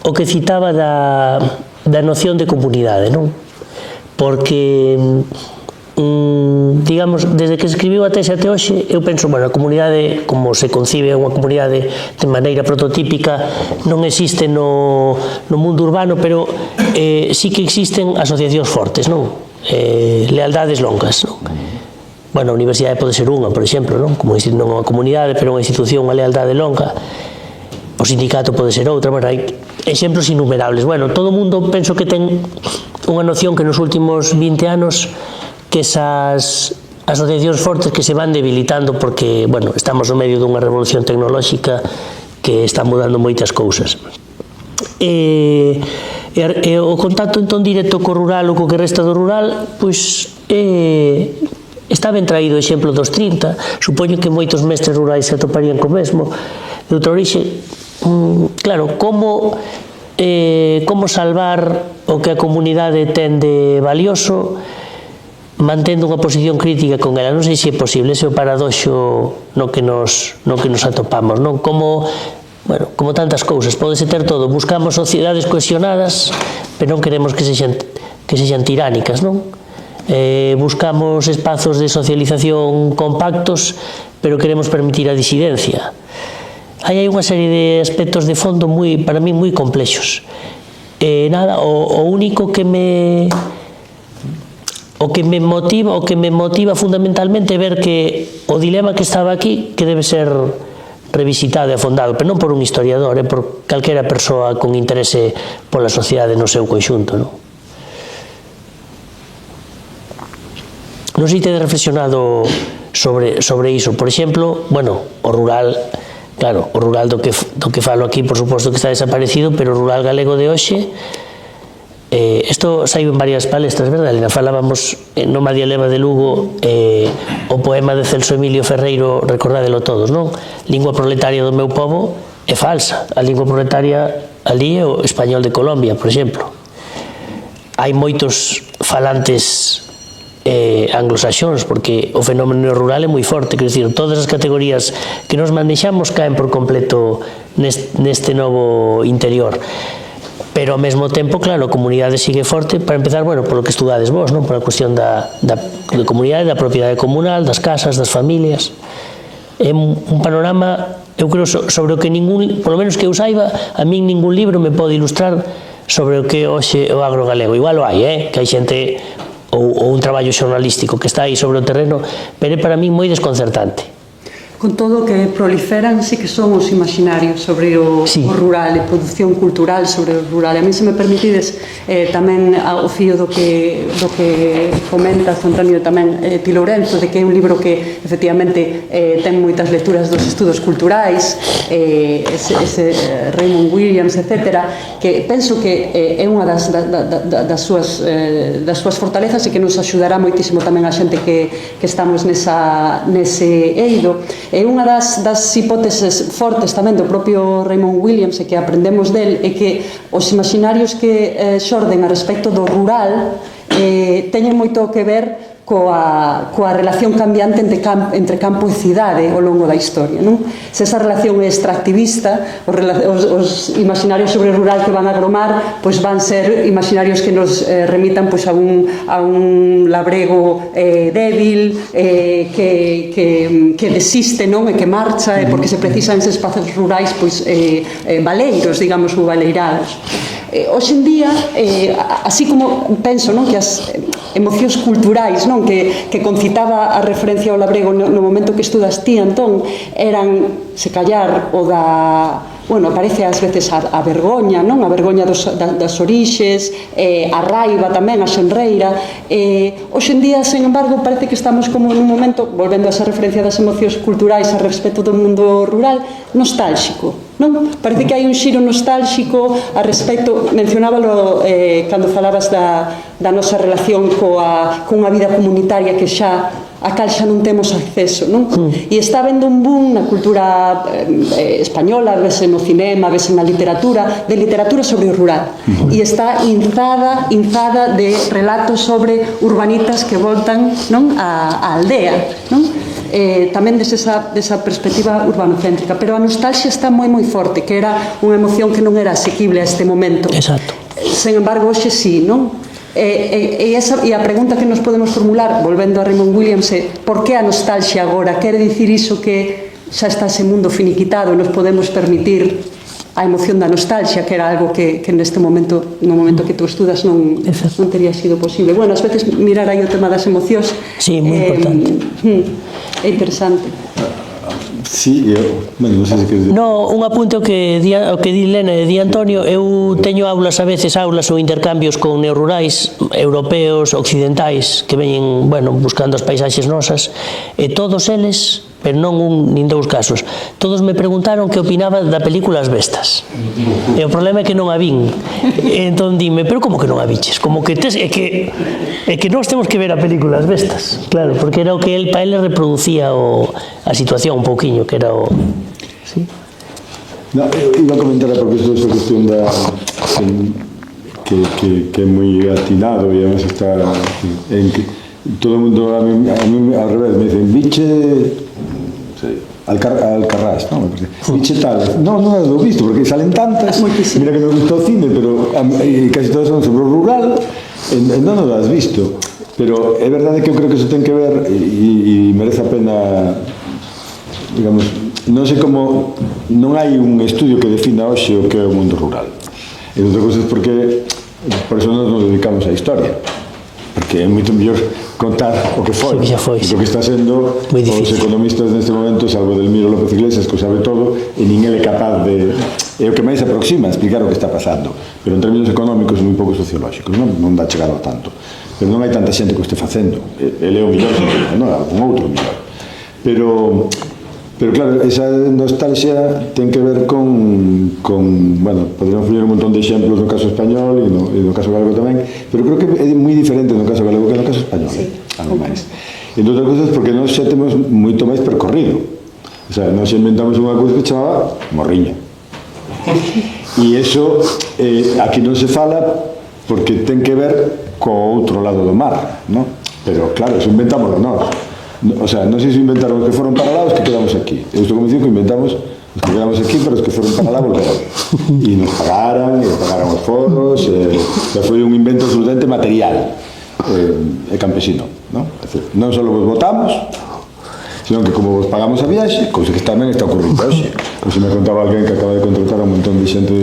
o que citaba da noción de comunidade, non? Porque, digamos, desde que escribiu a tese até hoxe, eu penso, bueno, a comunidade, como se concibe unha comunidade de maneira prototípica, non existe no mundo urbano, pero sí que existen asociacións fortes, non? Lealdades longas, non? Bueno, a universidade pode ser unha, por exemplo, non? Como non unha comunidade, pero unha institución, unha lealdade longa. O sindicato pode ser outra, bueno, hai exemplos innumerables. Bueno, todo o mundo penso que ten unha noción que nos últimos 20 anos que esas asociacións fortes que se van debilitando porque, bueno, estamos no medio dunha revolución tecnolóxica que está mudando moitas cousas. O contacto entón directo co rural ou co que resta do rural, pois está ben traído o exemplo dos 30, supoño que moitos mestres rurais se atoparían co mesmo, de outra orixe. Claro, como salvar o que a comunidade ten de valioso mantendo unha posición crítica con ela. Non sei se é posible, ese é o paradoxo no que nos atopamos, non? Como tantas cousas, pódese ter todo, buscamos sociedades cohesionadas, pero non queremos que sexan tiránicas, non? Buscamos espazos de socialización compactos, pero queremos permitir a disidencia. Hai unha serie de aspectos de fondo para mí moi complexos. O único que me motiva fundamentalmente é ver que o dilema que estaba aquí que debe ser revisitado e afondado, pero non por un historiador, por calquera persoa con interese pola sociedade no seu conxunto, non? Non sei se tedes reflexionado sobre iso. Por exemplo, bueno, o rural, claro, o rural do que falo aquí, por suposto que está desaparecido, pero o rural galego de hoxe, isto saiu en varias palestras, verdade? Falábamos no Madia Leva de Lugo o poema de Celso Emilio Ferreiro, recordádelo todos, non? Lingua proletaria do meu povo é falsa. A lingua proletaria ali é o español de Colombia, por exemplo. Hai moitos falantes anglosaxóns, porque o fenómeno rural é moi forte, quero dicir, todas as categorías que nos manexamos caen por completo neste novo interior. Pero ao mesmo tempo, claro, a comunidade sigue forte, para empezar, bueno, polo que estudades vos, non? Por a cuestión da comunidade, da propiedade comunal, das casas, das familias. É un panorama, eu creo, sobre o que polo menos que eu saiba, a min ningún libro me pode ilustrar sobre o que hoxe o agro galego. Igual o hai, que hai xente ou un traballo xornalístico que está aí sobre o terreno, pero é para mí moi desconcertante. con todo o que proliferan, sí que son os imaginarios sobre o rural e produción cultural sobre o rural. A mí, se me permitides, tamén ao fío do que comentas, Antonio, tamén ti, Lourenzo, de que é un libro que efectivamente ten moitas lecturas dos estudos culturais, ese Raymond Williams, etc., que penso que é unha das súas fortalezas e que nos axudará moitísimo tamén a xente que estamos nese eido. E unha das hipóteses fortes tamén do propio Raymond Williams e que aprendemos del é que os imaginarios que xorden a respecto do rural teñen moito que ver coa relación cambiante entre campo e cidade ao longo da historia, non? Se esa relación é extractivista, os imaginarios sobre o rural que van a agromar pois van ser imaginarios que nos remitan pois a un labrego débil, que desiste, non? E que marcha, porque se precisan eses espazos rurais pois baleiros, digamos, ou baleirados. Hoxe en día, así como penso, non, que as emocións culturais, non, que concitaba a referencia ao labrego no momento que estudas ti, Antón, eran, se callar, o da... Bueno, aparece ás veces a vergoña, non? A vergoña das orixes, a raiva tamén, a xenreira. Hoxe en día, sen embargo, parece que estamos como nun momento, volvendo a esa referencia das emocións culturais a respecto do mundo rural, nostálxico, non? Parece que hai un xiro nostálxico a respecto, mencionábalo cando falabas da nosa relación cunha vida comunitaria que xa a cal xa non temos acceso, non? E está habendo un boom na cultura española, vese no cinema, vese na literatura, de literatura sobre o rural. E está inzada de relatos sobre urbanitas que voltan, non, á aldea, non? Tamén desa perspectiva urbanocéntrica, pero a nostalgia está moi forte, que era unha emoción que non era asequible a este momento. Exacto. Sen embargo, hoxe sí, non? E a pregunta que nos podemos formular, volvendo a Raymond Williams, é por que a nostalgia agora? Quere dicir iso que xa está ese mundo finiquitado, nos podemos permitir a emoción da nostalgia, que era algo que neste momento, no momento que tú estudas, non teria sido posible. Bueno, ás veces mirar aí o tema das emocións moi importante. É interesante. Sí, bueno, non sei se queres... No, un apunte o que di Lena e di Antonio, eu teño aulas ou intercambios con neorrurais europeos, occidentais, que veñen, bueno, buscando as paisaxes nosas, e todos eles, pero non un nin dous casos, todos me preguntaron que opinaba da película As Bestas. E o problema é que non a vin. Entón dime, pero como que non a viches? Como que é que nós temos que ver a película As Bestas, claro, porque era o que para ele reproducía a situación un pouquiño, que era o... Sí? No, iba a comentar porque isto é cuestión da... que é moi atinado e además está en que todo o mundo a mí ao revés me dicen biche Alcarrás, non? Biche tal, non o visto porque salen tantas, mira que me gusta o cine, pero casi todas son sobre o rural e non o has visto, pero é verdade que eu creo que iso ten que ver e merece a pena, digamos, non sei como non hai un estudio que defina hoxe o que é o mundo rural, e outra cosa é porque por eso nos dedicamos á historia, porque é moito mellor contar o que foi, o que está sendo os economistas neste momento, salvo Delmiro López Iglesias, que o sabe todo, e nin ele é capaz de... É o que máis se aproxima a explicar o que está pasando, pero en términos económicos moi pouco sociolóxicos, non dá chegado a tanto. Pero non hai tanta xente que o este facendo. Ele é o millor, non é algún outro millor. Pero claro, esa nostalgia ten que ver con bueno, podríamos poñer un montón de exemplos no caso español e no caso galego tamén, pero creo que é moi diferente no caso galego que no caso español, algo máis. Entre outras cousas porque nós xa temos moito máis percorrido. O sea, nós inventamos unha cousa que chamaba morriña. E iso aquí non se fala porque ten que ver co outro lado do mar, non? Pero claro, eso inventámoslo nós. O sea, non sei se inventaron os que foron para lá os que quedamos aquí. Eu estou convencido que inventamos os que quedamos aquí, pero os que foron para lá volveron. E nos pagaran os foros, foi un invento absolutamente material e campesino, non? Non só vos votamos, senón que como vos pagamos a viaxe, cousa que tamén está ocurrindo hoxe. Hoxe me contaba alguén que acaba de contratar a un montón de xente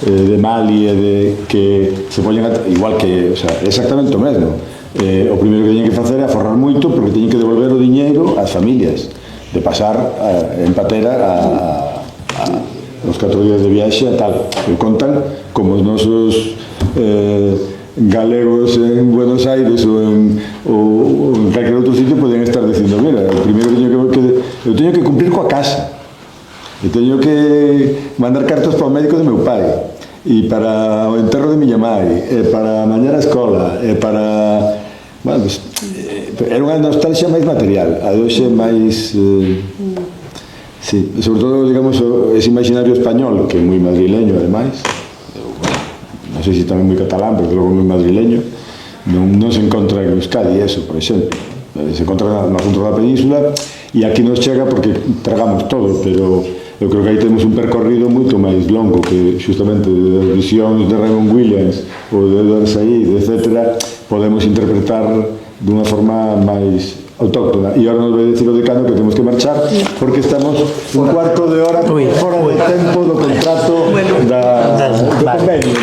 de Mali e de que se poñen igual que, o sea, exactamente o mesmo. O primeiro que teñen que facer é aforrar moito porque teñen que devolver o diñeiro ás familias de pasar en patera os 4 días de viaxe a tal. E contan como os nosos galegos en Buenos Aires ou en calquer outro sitio poden estar dicindo, mira, o primeiro eu teño que cumplir coa casa, eu teño que mandar cartas para o médico de meu pai, e para o enterro de miña mai, e para mañar a escola, e para... Bueno, pues, era unha nostalgia máis material, a de hoxe máis... sí, sobre todo, digamos, ese imaginario español, que é moi madrileño, ademais, non sei se tamén moi catalán, pero logo moi madrileño, non se encontra en Euskadi, eso, por exemplo. Se encontra no centro da península, e aquí nos chega porque tragamos todo, pero eu creo que aí temos un percorrido moito máis longo que justamente das visións de Raymond Williams ou de Edward Said, etc., podemos interpretar dunha forma máis autóctona. E agora nos vai dicir o decano que temos que marchar porque estamos un cuarto de hora fora de tempo do contrato do convenio.